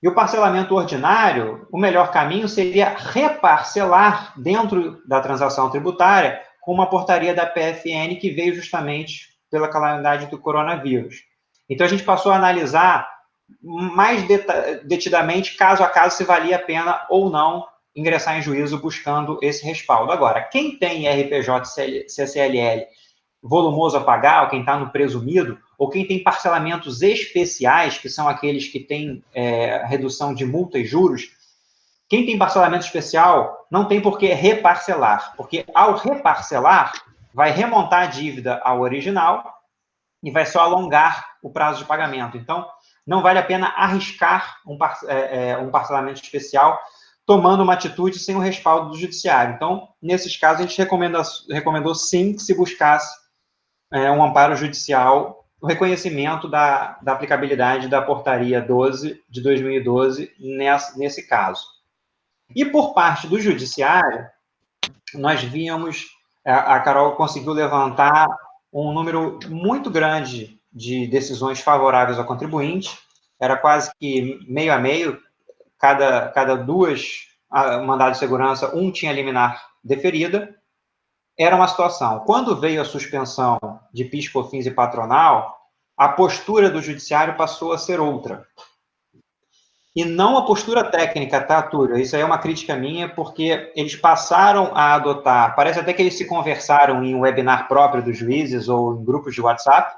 E o parcelamento ordinário, o melhor caminho seria reparcelar dentro da transação tributária com uma portaria da PFN que veio justamente pela calamidade do coronavírus. Então, a gente passou a analisar mais detidamente, caso a caso, se valia a pena ou não ingressar em juízo buscando esse respaldo. Agora, quem tem IRPJ e CSLL volumoso a pagar, ou quem está no presumido, ou quem tem parcelamentos especiais, que são aqueles que têm redução de multa e juros, quem tem parcelamento especial não tem por que reparcelar, porque ao reparcelar, vai remontar a dívida ao original e vai só alongar o prazo de pagamento. Então, não vale a pena arriscar um parcelamento especial tomando uma atitude sem o respaldo do judiciário. Então, nesses casos, a gente recomendou sim que se buscasse um amparo judicial, o reconhecimento da aplicabilidade da portaria 12 de 2012 nesse caso. E por parte do judiciário, nós víamos, a Carol conseguiu levantar um número muito grande de decisões favoráveis ao contribuinte, era quase que meio a meio, cada 2 mandados de segurança, um tinha liminar deferida. Era uma situação. Quando veio a suspensão de PIS/COFINS e patronal, a postura do judiciário passou a ser outra. E não a postura técnica, tá, Túlio? Isso aí é uma crítica minha, porque eles passaram a adotar, parece até que eles se conversaram em um webinar próprio dos juízes ou em grupos de WhatsApp,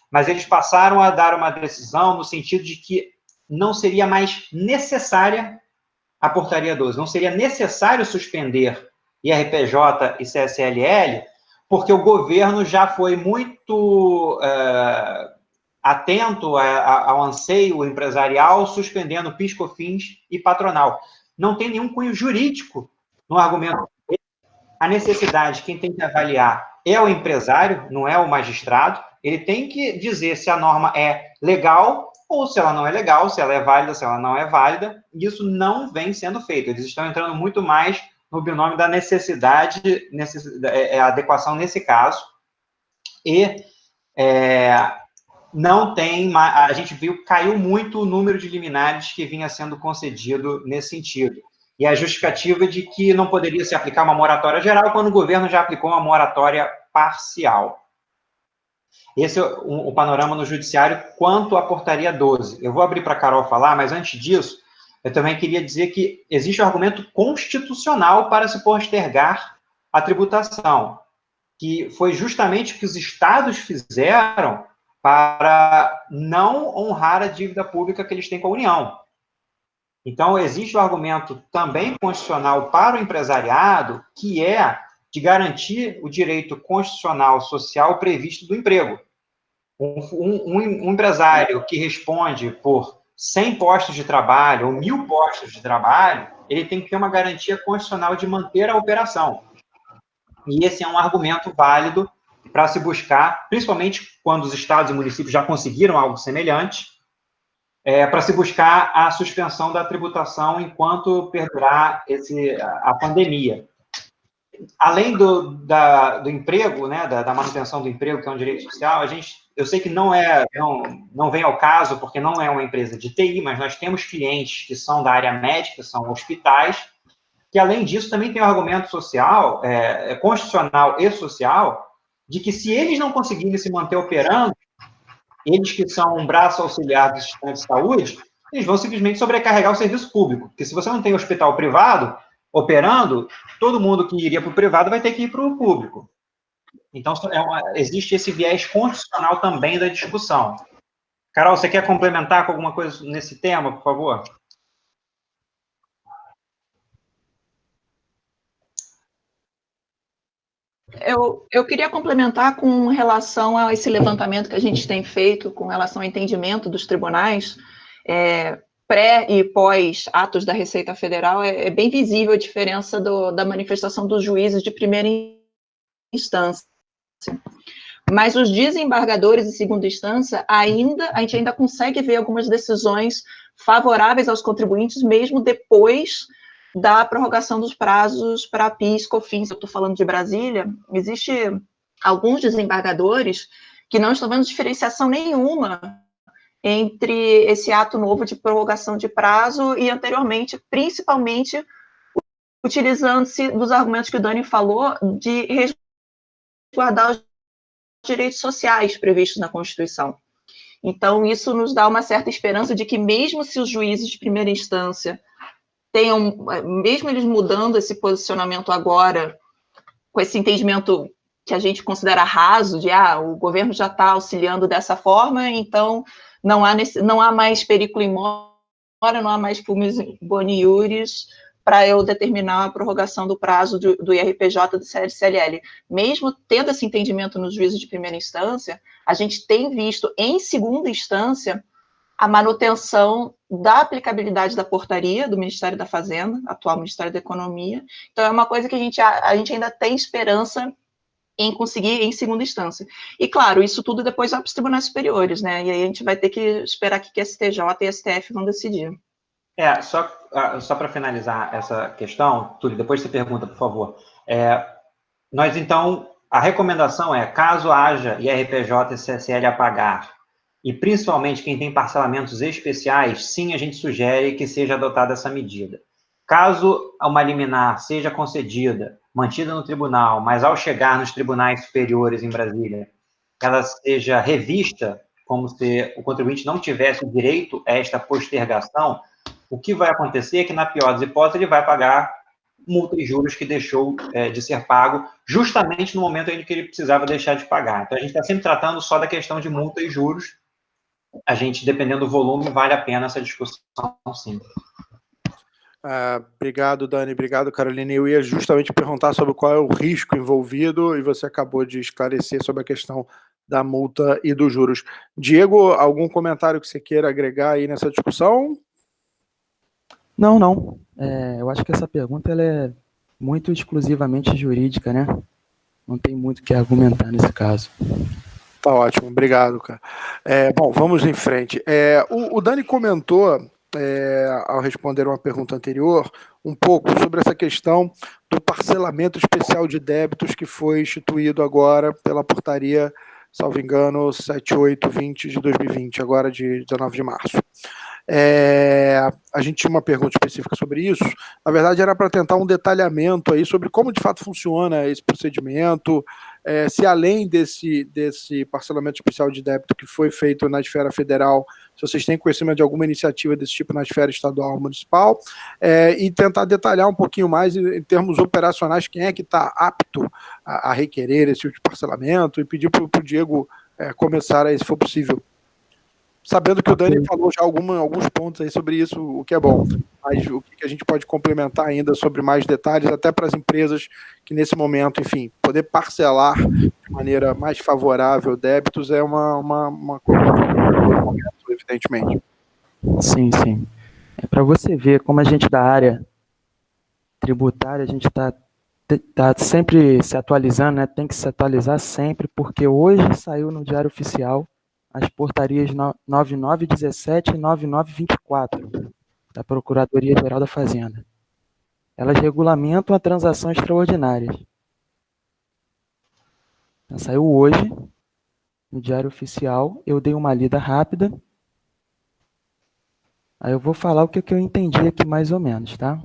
mas eles passaram a dar uma decisão no sentido de que não seria mais necessária a portaria 12, não seria necessário suspender IRPJ e CSLL, porque o governo já foi muito atento ao anseio empresarial, suspendendo PIS/COFINS e patronal. Não tem nenhum cunho jurídico no argumento. A necessidade, quem tem que avaliar é o empresário, não é o magistrado. Ele tem que dizer se a norma é legal ou se ela não é legal, se ela é válida, se ela não é válida. Isso não vem sendo feito. Eles estão entrando muito mais no binômio da necessidade, adequação nesse caso. E não tem, a gente viu, caiu muito o número de liminares que vinha sendo concedido nesse sentido. E a justificativa de que não poderia se aplicar uma moratória geral quando o governo já aplicou uma moratória parcial. Esse é o panorama no judiciário quanto à portaria 12. Eu vou abrir para a Carol falar, mas antes disso, eu também queria dizer que existe um argumento constitucional para se postergar a tributação, que foi justamente o que os estados fizeram para não honrar a dívida pública que eles têm com a União. Então, existe o argumento também constitucional para o empresariado, que é de garantir o direito constitucional social previsto do emprego. Um empresário que responde por 100 postos de trabalho ou 1.000 postos de trabalho, ele tem que ter uma garantia constitucional de manter a operação. E esse é um argumento válido para se buscar, principalmente quando os estados e municípios já conseguiram algo semelhante, para se buscar a suspensão da tributação enquanto perdurar a pandemia. Além do emprego, né, da manutenção do emprego, que é um direito social, eu sei que não vem ao caso, porque não é uma empresa de TI, mas nós temos clientes que são da área médica, são hospitais, que, além disso, também tem um argumento social, constitucional e social, de que se eles não conseguirem se manter operando, eles que são um braço auxiliar do sistema de saúde, eles vão simplesmente sobrecarregar o serviço público. Porque se você não tem hospital privado operando, todo mundo que iria para o privado vai ter que ir para o público. Então, existe esse viés constitucional também da discussão. Carol, você quer complementar com alguma coisa nesse tema, por favor? Eu queria complementar com relação a esse levantamento que a gente tem feito com relação ao entendimento dos tribunais, pré e pós atos da Receita Federal, é bem visível a diferença da manifestação dos juízes de primeira instância. Mas os desembargadores de segunda instância, a gente ainda consegue ver algumas decisões favoráveis aos contribuintes, mesmo depois da prorrogação dos prazos para PIS, COFINS. Eu estou falando de Brasília, existe alguns desembargadores que não estão vendo diferenciação nenhuma entre esse ato novo de prorrogação de prazo e anteriormente, principalmente utilizando-se dos argumentos que o Dani falou de resguardar os direitos sociais previstos na Constituição. Então, isso nos dá uma certa esperança de que, mesmo se os juízes de primeira instância mesmo eles mudando esse posicionamento agora, com esse entendimento que a gente considera raso, de o governo já está auxiliando dessa forma, então não há mais periculo in mora, não há mais plumes boni iuris para eu determinar a prorrogação do prazo do IRPJ do CLL. Mesmo tendo esse entendimento nos juízes de primeira instância, a gente tem visto, em segunda instância, a manutenção da aplicabilidade da portaria do Ministério da Fazenda, atual Ministério da Economia. Então, é uma coisa que a gente ainda tem esperança em conseguir em segunda instância. E, claro, isso tudo depois vai para os tribunais superiores, né? E aí a gente vai ter que esperar que STJ e STF vão decidir. Só para finalizar essa questão, Túlio, depois você pergunta, por favor. Nós, então, a recomendação é, caso haja IRPJ e CSL a pagar, e principalmente quem tem parcelamentos especiais, sim, a gente sugere que seja adotada essa medida. Caso uma liminar seja concedida, mantida no tribunal, mas ao chegar nos tribunais superiores em Brasília, ela seja revista, como se o contribuinte não tivesse o direito a esta postergação, o que vai acontecer é que, na pior das hipóteses, ele vai pagar multa e juros que deixou de ser pago justamente no momento em que ele precisava deixar de pagar. Então, a gente está sempre tratando só da questão de multa e juros. A gente, dependendo do volume, vale a pena essa discussão, sim. Obrigado, Dani. Obrigado, Carolina. Eu ia justamente perguntar sobre qual é o risco envolvido e você acabou de esclarecer sobre a questão da multa e dos juros. Diego, algum comentário que você queira agregar aí nessa discussão? Não. Eu acho que essa pergunta ela é muito exclusivamente jurídica, né? Não tem muito o que argumentar nesse caso. Tá ótimo, obrigado, cara. Bom, vamos em frente. O Dani comentou, ao responder uma pergunta anterior, um pouco sobre essa questão do parcelamento especial de débitos que foi instituído agora pela portaria, salvo engano, 7820 de 2020, agora de 19 de março. A gente tinha uma pergunta específica sobre isso. Na verdade, era para tentar um detalhamento aí sobre como de fato funciona esse procedimento, se além desse parcelamento especial de débito que foi feito na esfera federal, se vocês têm conhecimento de alguma iniciativa desse tipo na esfera estadual ou municipal, e tentar detalhar um pouquinho mais em termos operacionais quem é que está apto a requerer esse tipo de parcelamento, e pedir para o Diego começar aí, se for possível. Sabendo que o Dani falou já alguns pontos aí sobre isso, o que é bom. Mas o que a gente pode complementar ainda sobre mais detalhes, até para as empresas que nesse momento, enfim, poder parcelar de maneira mais favorável débitos é uma coisa, evidentemente. Sim, sim. É para você ver como a gente da área tributária, a gente está sempre se atualizando, né? Tem que se atualizar sempre, porque hoje saiu no Diário Oficial as portarias 9917 e 9924 da Procuradoria-Geral da Fazenda. Elas regulamentam a transação extraordinária. Então, saiu hoje no Diário Oficial, eu dei uma lida rápida. Aí eu vou falar o que eu entendi aqui mais ou menos, tá?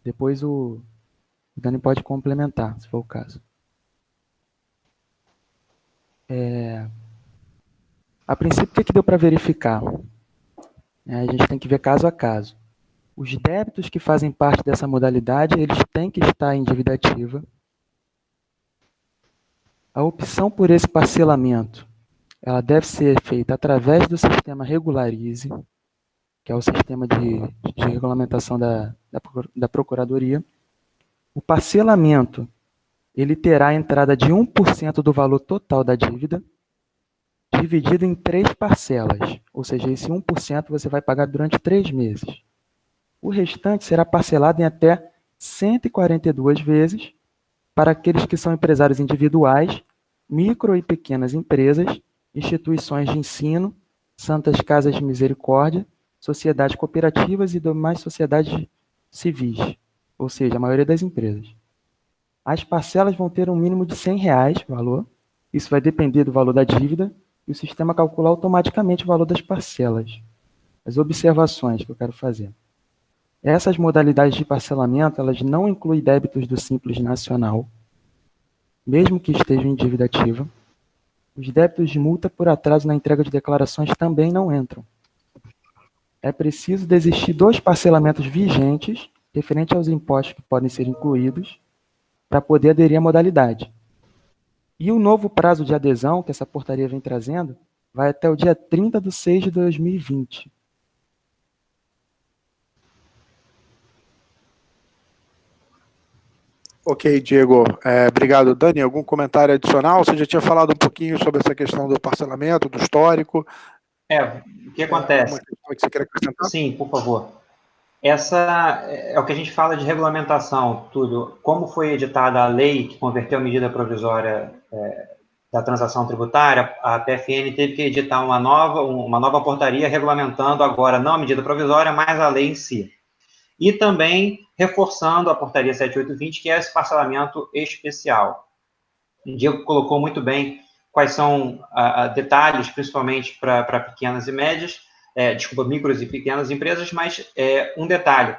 Depois o Dani pode complementar, se for o caso. A princípio, o que deu para verificar? A gente tem que ver caso a caso. Os débitos que fazem parte dessa modalidade, eles têm que estar em dívida ativa. A opção por esse parcelamento, ela deve ser feita através do sistema Regularize, que é o sistema de regulamentação da Procuradoria. O parcelamento, ele terá a entrada de 1% do valor total da dívida, dividido em 3 parcelas, ou seja, esse 1% você vai pagar durante 3 meses. O restante será parcelado em até 142 vezes para aqueles que são empresários individuais, micro e pequenas empresas, instituições de ensino, santas casas de misericórdia, sociedades cooperativas e demais sociedades civis, ou seja, a maioria das empresas. As parcelas vão ter um mínimo de R$100 valor, isso vai depender do valor da dívida, e o sistema calcula automaticamente o valor das parcelas. As observações que eu quero fazer. Essas modalidades de parcelamento, elas não incluem débitos do Simples Nacional, mesmo que estejam em dívida ativa. Os débitos de multa por atraso na entrega de declarações também não entram. É preciso desistir dos parcelamentos vigentes, referente aos impostos que podem ser incluídos, para poder aderir à modalidade. E o novo prazo de adesão que essa portaria vem trazendo vai até o dia 30/6/2020. Ok, Diego. Obrigado. Dani, algum comentário adicional? Você já tinha falado um pouquinho sobre essa questão do parcelamento, do histórico. O que acontece? Uma questão que você quer acrescentar? Sim, por favor. Essa é o que a gente fala de regulamentação, Túlio. Como foi editada a lei que converteu a medida provisória da transação tributária, a PFN teve que editar uma nova portaria regulamentando agora não a medida provisória, mas a lei em si. E também reforçando a portaria 7820, que é esse parcelamento especial. O Diego colocou muito bem quais são detalhes, principalmente para pequenas e médias, micros e pequenas empresas, mas um detalhe,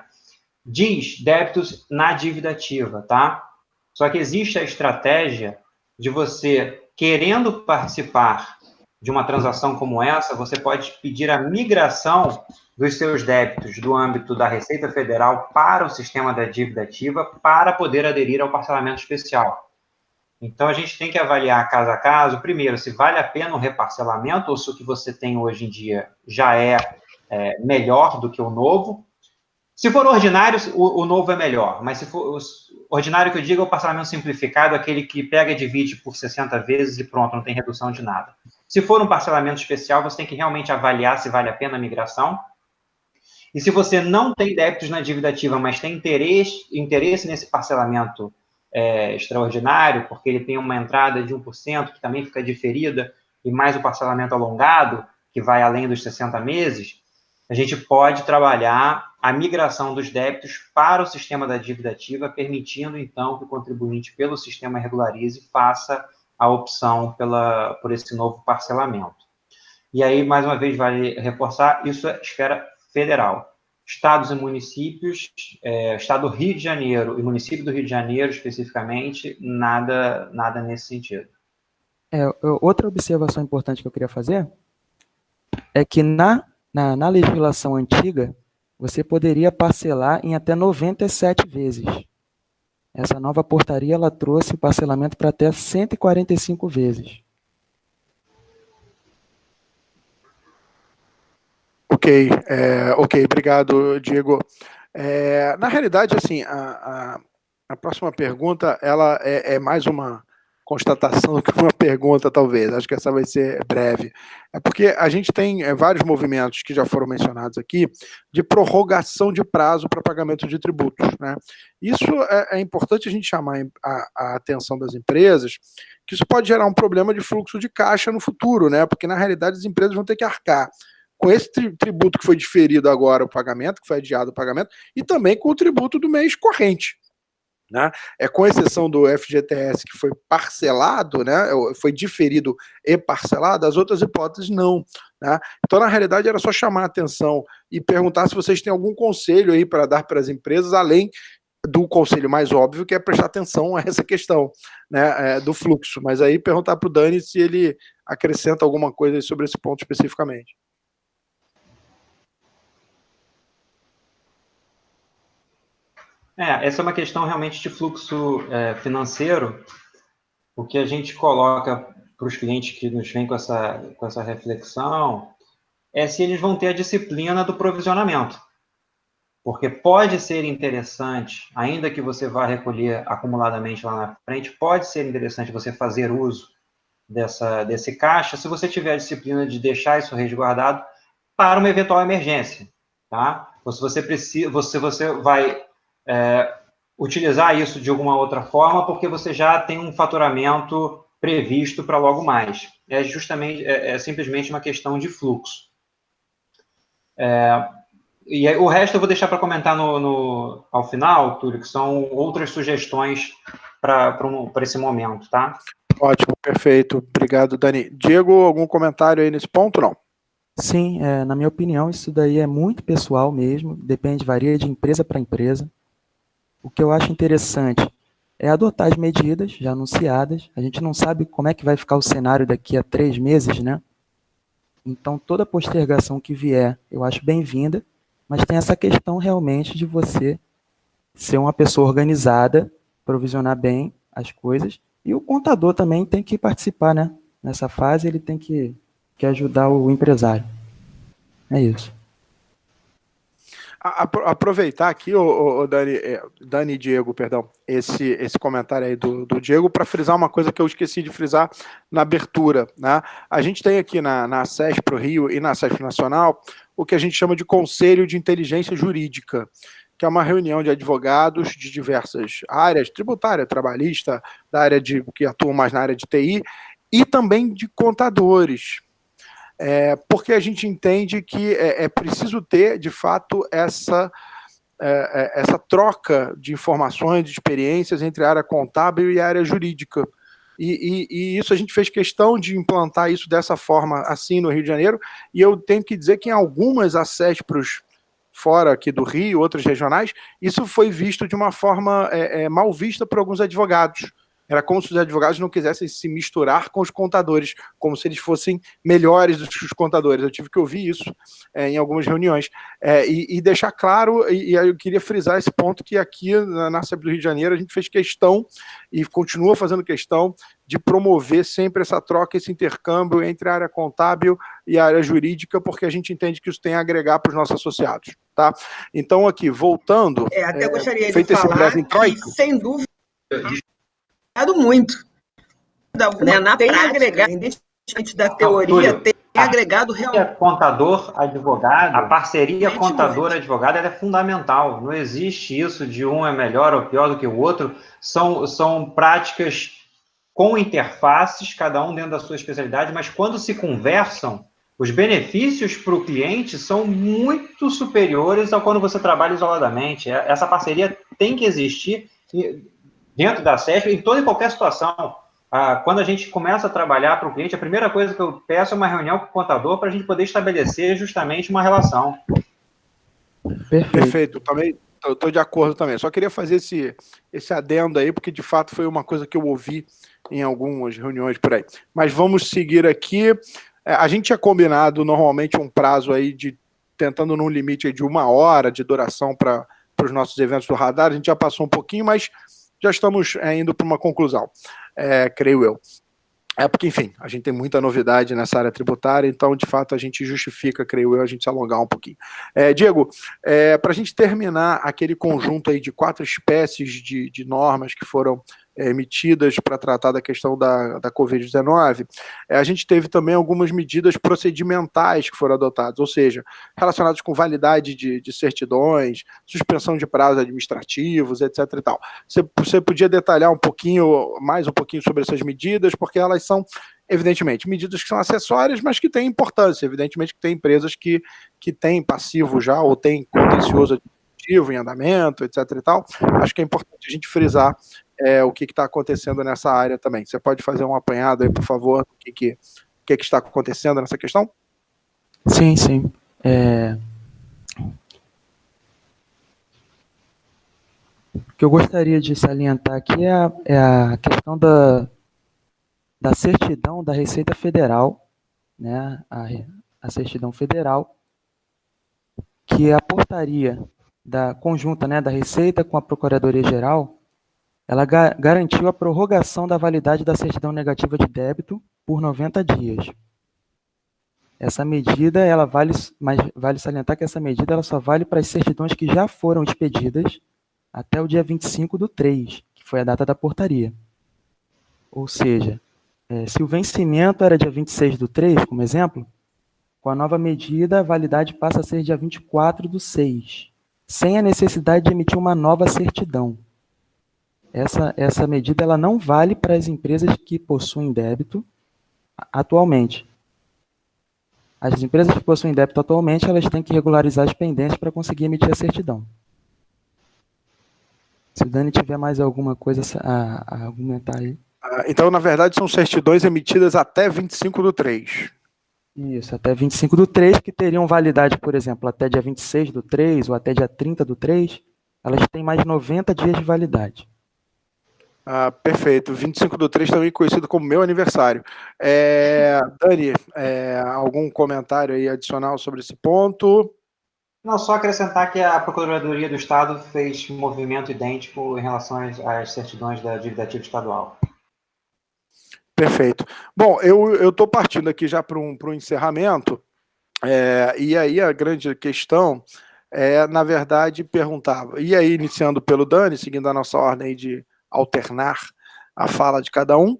diz débitos na dívida ativa, tá? Só que existe a estratégia de você, querendo participar de uma transação como essa, você pode pedir a migração dos seus débitos do âmbito da Receita Federal para o sistema da dívida ativa para poder aderir ao parcelamento especial. Então, a gente tem que avaliar caso a caso, primeiro, se vale a pena um reparcelamento ou se o que você tem hoje em dia já é melhor do que o novo. Se for ordinário, o novo é melhor, mas se for ordinário, que eu digo, é o parcelamento simplificado, aquele que pega e divide por 60 vezes e pronto, não tem redução de nada. Se for um parcelamento especial, você tem que realmente avaliar se vale a pena a migração. E se você não tem débitos na dívida ativa, mas tem interesse nesse parcelamento extraordinário, porque ele tem uma entrada de 1%, que também fica diferida, e mais o parcelamento alongado, que vai além dos 60 meses, a gente pode trabalhar a migração dos débitos para o sistema da dívida ativa, permitindo, então, que o contribuinte, pelo sistema Regularize, faça a opção por esse novo parcelamento. E aí, mais uma vez, vale reforçar, isso é esfera federal. Estados e municípios, Estado do Rio de Janeiro e município do Rio de Janeiro, especificamente, nada nesse sentido. Outra observação importante que eu queria fazer é que na legislação antiga, você poderia parcelar em até 97 vezes. Essa nova portaria, ela trouxe o parcelamento para até 145 vezes. Ok, obrigado, Diego. Na realidade, assim, a próxima pergunta, ela é mais uma constatação do que uma pergunta, talvez. Acho que essa vai ser breve. É porque a gente tem vários movimentos que já foram mencionados aqui de prorrogação de prazo para pagamento de tributos, né? Isso é importante a gente chamar a atenção das empresas, que isso pode gerar um problema de fluxo de caixa no futuro, né? Porque, na realidade, as empresas vão ter que arcar com esse tributo que foi diferido agora, o pagamento, que foi adiado o pagamento, e também com o tributo do mês corrente, né? Com exceção do FGTS, que foi parcelado, né? Foi diferido e parcelado, as outras hipóteses não, né? Então, na realidade, era só chamar a atenção e perguntar se vocês têm algum conselho aí para dar para as empresas, além do conselho mais óbvio, que é prestar atenção a essa questão, né, do fluxo. Mas aí perguntar para o Dani se ele acrescenta alguma coisa sobre esse ponto especificamente. Essa é uma questão realmente de fluxo financeiro, o que a gente coloca para os clientes que nos vêm com essa reflexão é se eles vão ter a disciplina do provisionamento. Porque pode ser interessante, ainda que você vá recolher acumuladamente lá na frente, pode ser interessante você fazer uso desse caixa se você tiver a disciplina de deixar isso resguardado para uma eventual emergência, tá? Ou se você precisa, você vai utilizar isso de alguma outra forma, porque você já tem um faturamento previsto para logo mais. É simplesmente uma questão de fluxo. E o resto eu vou deixar para comentar ao final, Túlio, que são outras sugestões para esse momento, tá? Ótimo, perfeito. Obrigado, Dani. Diego, algum comentário aí nesse ponto, não? Sim, na minha opinião, isso daí é muito pessoal mesmo, varia de empresa para empresa. O que eu acho interessante é adotar as medidas já anunciadas. A gente não sabe como é que vai ficar o cenário daqui a 3 meses, né? Então, toda postergação que vier, eu acho bem-vinda, mas tem essa questão realmente de você ser uma pessoa organizada, provisionar bem as coisas, e o contador também tem que participar, né? Nessa fase, ele tem que ajudar o empresário. É isso. Aproveitar aqui, Dani e Diego, perdão, esse comentário aí do Diego, para frisar uma coisa que eu esqueci de frisar na abertura, né? A gente tem aqui na SESPRO Rio e na SESPRO Nacional o que a gente chama de Conselho de Inteligência Jurídica, que é uma reunião de advogados de diversas áreas, tributária, trabalhista, da área que atuam mais na área de TI, e também de contadores. Porque a gente entende que é preciso ter, de fato, essa troca de informações, de experiências entre a área contábil e a área jurídica. E isso a gente fez questão de implantar isso dessa forma, assim, no Rio de Janeiro, e eu tenho que dizer que em algumas ACESPROs fora aqui do Rio, outras regionais, isso foi visto de uma forma mal vista por alguns advogados. Era como se os advogados não quisessem se misturar com os contadores, como se eles fossem melhores do que os contadores. Eu tive que ouvir isso em algumas reuniões. E deixar claro, e eu queria frisar esse ponto, que aqui na SESPRO do Rio de Janeiro a gente fez questão, e continua fazendo questão, de promover sempre essa troca, esse intercâmbio entre a área contábil e a área jurídica, porque a gente entende que isso tem a agregar para os nossos associados. Tá? Então, aqui, voltando... até gostaria de falar que, sem dúvida, muito, né? Na prática, agregado, independente da teoria, tem agregado realmente. Contador, advogado, a parceria contador-advogado é fundamental. Não existe isso de um é melhor ou pior do que o outro. São práticas com interfaces, cada um dentro da sua especialidade, mas quando se conversam, os benefícios para o cliente são muito superiores ao quando você trabalha isoladamente. Essa parceria tem que existir dentro da SESPRO, em toda e qualquer situação. Quando a gente começa a trabalhar para o cliente, a primeira coisa que eu peço é uma reunião com o contador para a gente poder estabelecer justamente uma relação. Perfeito. Também estou de acordo também. Só queria fazer esse adendo aí, porque de fato foi uma coisa que eu ouvi em algumas reuniões por aí. Mas vamos seguir aqui. A gente tinha combinado normalmente um prazo aí tentando num limite aí de 1 hora de duração para os nossos eventos do Radar. A gente já passou um pouquinho, mas já estamos indo para uma conclusão, creio eu. porque, enfim, a gente tem muita novidade nessa área tributária, então, de fato, a gente justifica, creio eu, a gente se alongar um pouquinho. Diego, para a gente terminar aquele conjunto aí de 4 espécies de normas que foram emitidas para tratar da questão da Covid-19, a gente teve também algumas medidas procedimentais que foram adotadas, ou seja, relacionadas com validade de certidões, suspensão de prazos administrativos, etc. e tal. Você podia detalhar um pouquinho sobre essas medidas, porque elas são, evidentemente, medidas que são acessórias, mas que têm importância. Evidentemente que tem empresas que têm passivo já, ou têm contencioso administrativo em andamento, etc. e tal. Acho que é importante a gente frisar o que está acontecendo nessa área também. Você pode fazer um apanhado aí, por favor, do que está acontecendo nessa questão? Sim, sim. O que eu gostaria de salientar aqui é a questão da certidão da Receita Federal, né? A certidão federal, que é a portaria da conjunta, né, da Receita com a Procuradoria-Geral, ela garantiu a prorrogação da validade da certidão negativa de débito por 90 dias. Essa medida, mas vale salientar que essa medida ela só vale para as certidões que já foram expedidas até o dia 25/3, que foi a data da portaria. Ou seja, se o vencimento era dia 26/3, como exemplo, com a nova medida, a validade passa a ser dia 24/6, sem a necessidade de emitir uma nova certidão. Essa medida ela não vale para as empresas que possuem débito atualmente. As empresas que possuem débito atualmente, elas têm que regularizar as pendências para conseguir emitir a certidão. Se o Dani tiver mais alguma coisa a argumentar aí. Então, na verdade, são certidões emitidas até 25/3. Isso, até 25/3, que teriam validade, por exemplo, até dia 26/3 ou até dia 30/3, elas têm mais 90 dias de validade. Perfeito. 25/3 também conhecido como meu aniversário. Dani, algum comentário aí adicional sobre esse ponto? Não, só acrescentar que a Procuradoria do Estado fez um movimento idêntico em relação às certidões da dívida ativa estadual. Perfeito. Bom, eu estou partindo aqui já para um encerramento, e aí a grande questão na verdade, perguntar, e aí iniciando pelo Dani, seguindo a nossa ordem aí de alternar a fala de cada um,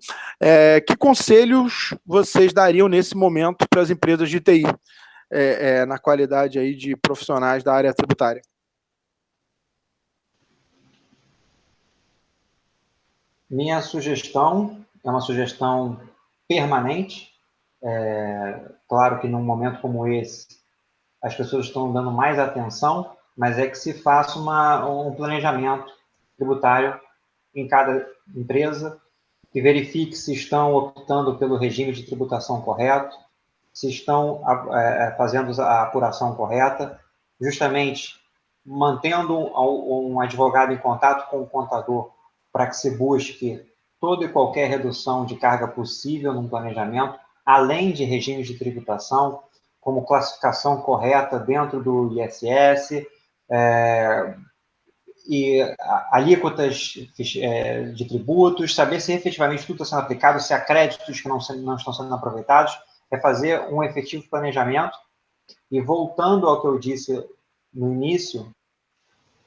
que conselhos vocês dariam nesse momento para as empresas de TI, na qualidade aí de profissionais da área tributária? Minha sugestão é uma sugestão permanente. Claro que num momento como esse, as pessoas estão dando mais atenção, mas é que se faça um planejamento tributário em cada empresa, que verifique se estão optando pelo regime de tributação correto, se estão fazendo a apuração correta, justamente mantendo um advogado em contato com o contador para que se busque toda e qualquer redução de carga possível no planejamento, além de regimes de tributação, como classificação correta dentro do ISS, e alíquotas de tributos, saber se efetivamente tudo está sendo aplicado, se há créditos que não estão sendo aproveitados, fazer um efetivo planejamento. E voltando ao que eu disse no início,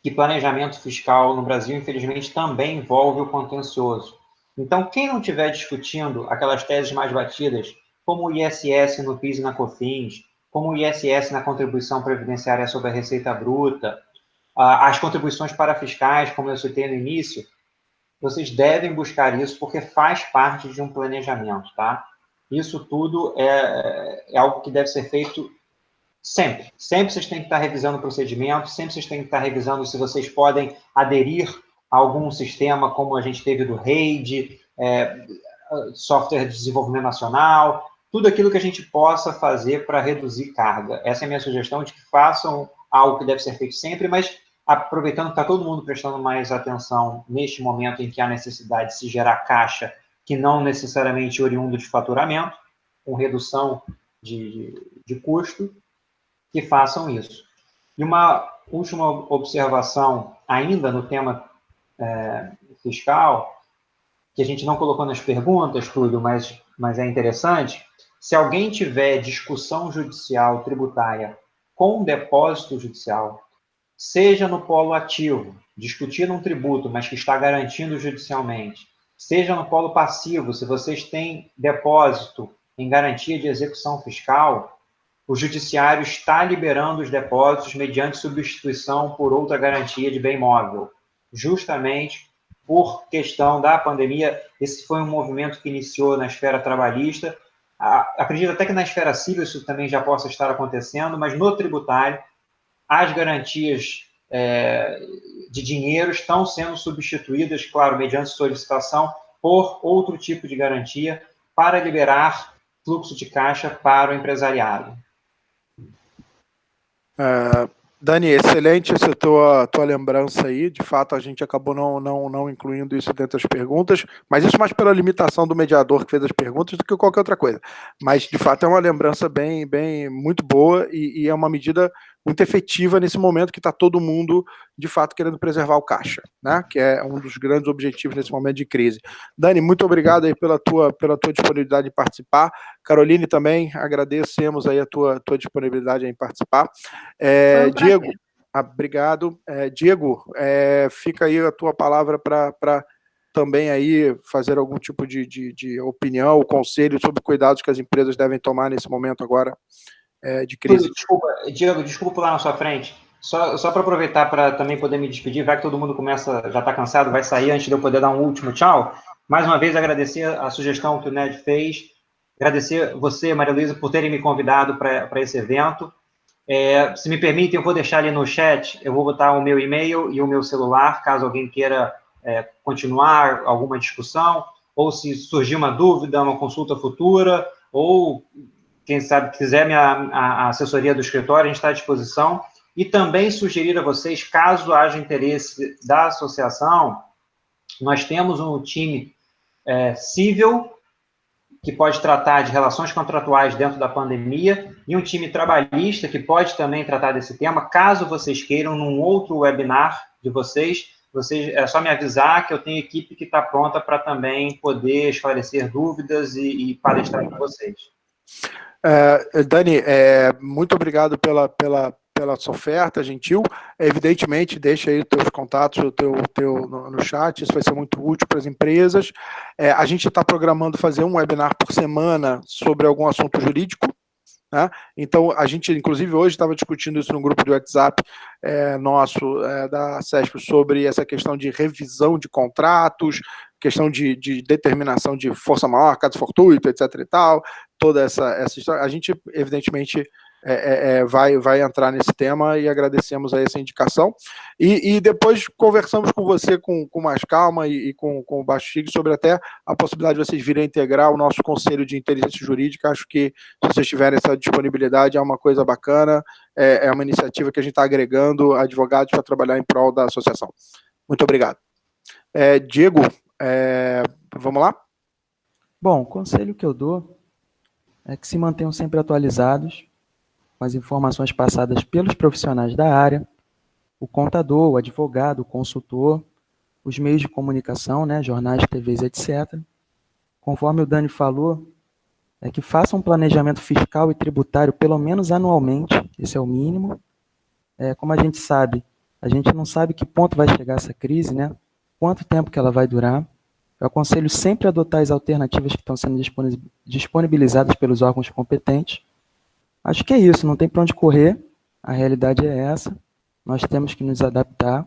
que planejamento fiscal no Brasil, infelizmente, também envolve o contencioso. Então, quem não estiver discutindo aquelas teses mais batidas, como o ISS no PIS e na COFINS, como o ISS na contribuição previdenciária sobre a receita bruta, as contribuições parafiscais, como eu citei no início, vocês devem buscar isso porque faz parte de um planejamento, tá? Isso tudo é algo que deve ser feito sempre. Sempre vocês têm que estar revisando o procedimento, sempre vocês têm que estar revisando se vocês podem aderir a algum sistema, como a gente teve do RAID, software de desenvolvimento nacional, tudo aquilo que a gente possa fazer para reduzir carga. Essa é a minha sugestão, de que façam algo que deve ser feito sempre, mas aproveitando que está todo mundo prestando mais atenção neste momento em que há necessidade de se gerar caixa, que não necessariamente oriundo de faturamento, com redução de custo, que façam isso. E uma última observação, ainda no tema fiscal, que a gente não colocou nas perguntas, Túlio, mas mas é interessante. Se alguém tiver discussão judicial tributária com depósito judicial, seja no polo ativo, discutindo um tributo, mas que está garantindo judicialmente, seja no polo passivo, se vocês têm depósito em garantia de execução fiscal, o judiciário está liberando os depósitos mediante substituição por outra garantia de bem imóvel, justamente por questão da pandemia. Esse foi um movimento que iniciou na esfera trabalhista. Acredito até que na esfera civil isso também já possa estar acontecendo, mas no tributário, as garantias de dinheiro estão sendo substituídas, claro, mediante solicitação, por outro tipo de garantia para liberar fluxo de caixa para o empresariado. Dani, excelente essa tua lembrança aí. De fato, a gente acabou não incluindo isso dentro das perguntas, mas isso mais pela limitação do mediador que fez as perguntas do que qualquer outra coisa. Mas, de fato, é uma lembrança bem muito boa e é uma medida muito efetiva nesse momento que está todo mundo, de fato, querendo preservar o caixa, né? Que é um dos grandes objetivos nesse momento de crise. Dani, muito obrigado aí pela tua disponibilidade em participar. Caroline, também agradecemos aí a tua disponibilidade em participar. Diego, obrigado. Diego, fica aí a tua palavra para também aí fazer algum tipo de opinião ou conselho sobre cuidados que as empresas devem tomar nesse momento agora de crise. Desculpa, Diego, desculpa pular na sua frente. Só para aproveitar para também poder me despedir, vai que todo mundo já está cansado, vai sair antes de eu poder dar um último tchau. Mais uma vez, agradecer a sugestão que o Ned fez, agradecer você, Maria Luísa, por terem me convidado para esse evento. Se me permitem, eu vou deixar ali no chat, eu vou botar o meu e-mail e o meu celular, caso alguém queira continuar alguma discussão, ou se surgir uma dúvida, uma consulta futura, ou, quem sabe, quiser a assessoria do escritório, a gente está à disposição. E também sugerir a vocês, caso haja interesse da associação, nós temos um time civil, que pode tratar de relações contratuais dentro da pandemia, e um time trabalhista que pode também tratar desse tema. Caso vocês queiram, num outro webinar de vocês, é só me avisar que eu tenho equipe que está pronta para também poder esclarecer dúvidas e palestrar com vocês. Dani, muito obrigado pela sua oferta, gentil. Evidentemente, deixa aí os teus contatos no chat, isso vai ser muito útil para as empresas. A gente está programando fazer um webinar por semana sobre algum assunto jurídico, né? Então, a gente, inclusive, hoje estava discutindo isso no grupo do WhatsApp nosso, da CESP, sobre essa questão de revisão de contratos, questão de determinação de força maior, caso fortuito, etc. e tal, toda essa história. A gente, evidentemente, vai entrar nesse tema e agradecemos a essa indicação. E depois conversamos com você com mais calma e com o Baixo Chique sobre até a possibilidade de vocês virem integrar o nosso Conselho de Inteligência Jurídica. Acho que, se vocês tiverem essa disponibilidade, é uma coisa bacana, é uma iniciativa que a gente está agregando advogados para trabalhar em prol da associação. Muito obrigado. Diego, vamos lá? Bom, o conselho que eu dou é que se mantenham sempre atualizados com as informações passadas pelos profissionais da área, o contador, o advogado, o consultor, os meios de comunicação, né, jornais, TVs, etc. Conforme o Dani falou, é que façam um planejamento fiscal e tributário pelo menos anualmente, esse é o mínimo. Como a gente não sabe que ponto vai chegar essa crise, né, quanto tempo que ela vai durar. Eu aconselho sempre a adotar as alternativas que estão sendo disponibilizadas pelos órgãos competentes. Acho que é isso, não tem para onde correr, a realidade é essa, nós temos que nos adaptar.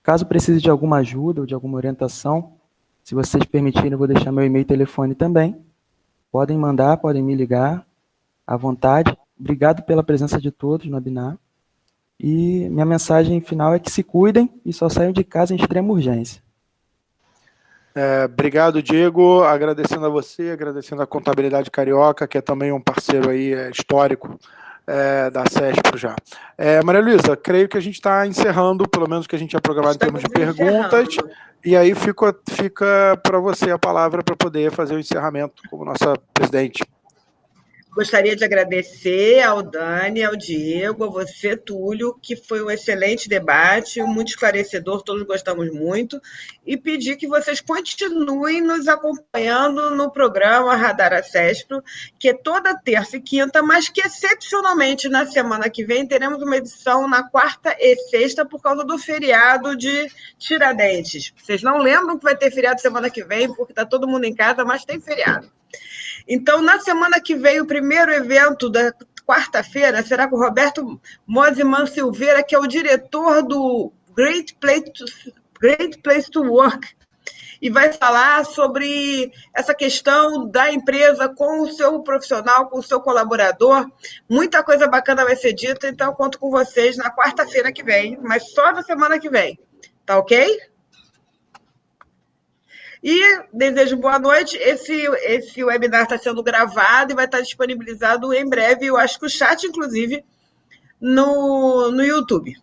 Caso precise de alguma ajuda ou de alguma orientação, se vocês permitirem, eu vou deixar meu e-mail e telefone também. Podem mandar, podem me ligar, à vontade. Obrigado pela presença de todos no webinar. E minha mensagem final é que se cuidem e só saiam de casa em extrema urgência. Obrigado, Diego. Agradecendo a você, agradecendo a Contabilidade Carioca, que é também um parceiro aí histórico da CESP já. Maria Luísa, creio que a gente está encerrando, pelo menos o que a gente tinha programado em termos de perguntas, e aí fica para você a palavra para poder fazer o encerramento como nossa presidente. Gostaria de agradecer ao Dani, ao Diego, a você, Túlio, que foi um excelente debate, muito esclarecedor, todos gostamos muito, e pedir que vocês continuem nos acompanhando no programa Radar Acespro, que é toda terça e quinta, mas que excepcionalmente na semana que vem teremos uma edição na quarta e sexta por causa do feriado de Tiradentes. Vocês não lembram que vai ter feriado semana que vem, porque está todo mundo em casa, mas tem feriado. Então, na semana que vem, o primeiro evento da quarta-feira será com o Roberto Mosiman Silveira, que é o diretor do Great Place to Work, e vai falar sobre essa questão da empresa com o seu profissional, com o seu colaborador. Muita coisa bacana vai ser dita, então eu conto com vocês na quarta-feira que vem, mas só na semana que vem. Tá ok? E desejo boa noite. Esse webinar está sendo gravado e vai estar disponibilizado em breve, eu acho que o chat, inclusive, no YouTube.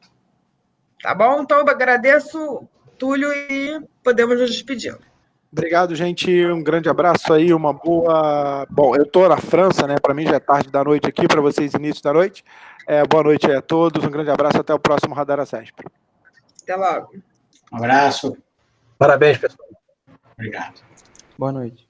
Tá bom? Então, eu agradeço, Túlio, e podemos nos despedir. Obrigado, gente. Um grande abraço aí, uma boa... Bom, eu estou na França, né? Para mim já é tarde da noite aqui, para vocês início da noite. Boa noite a todos, um grande abraço, até o próximo Radar Acespro. Até logo. Um abraço. Parabéns, pessoal. Obrigado. Boa noite.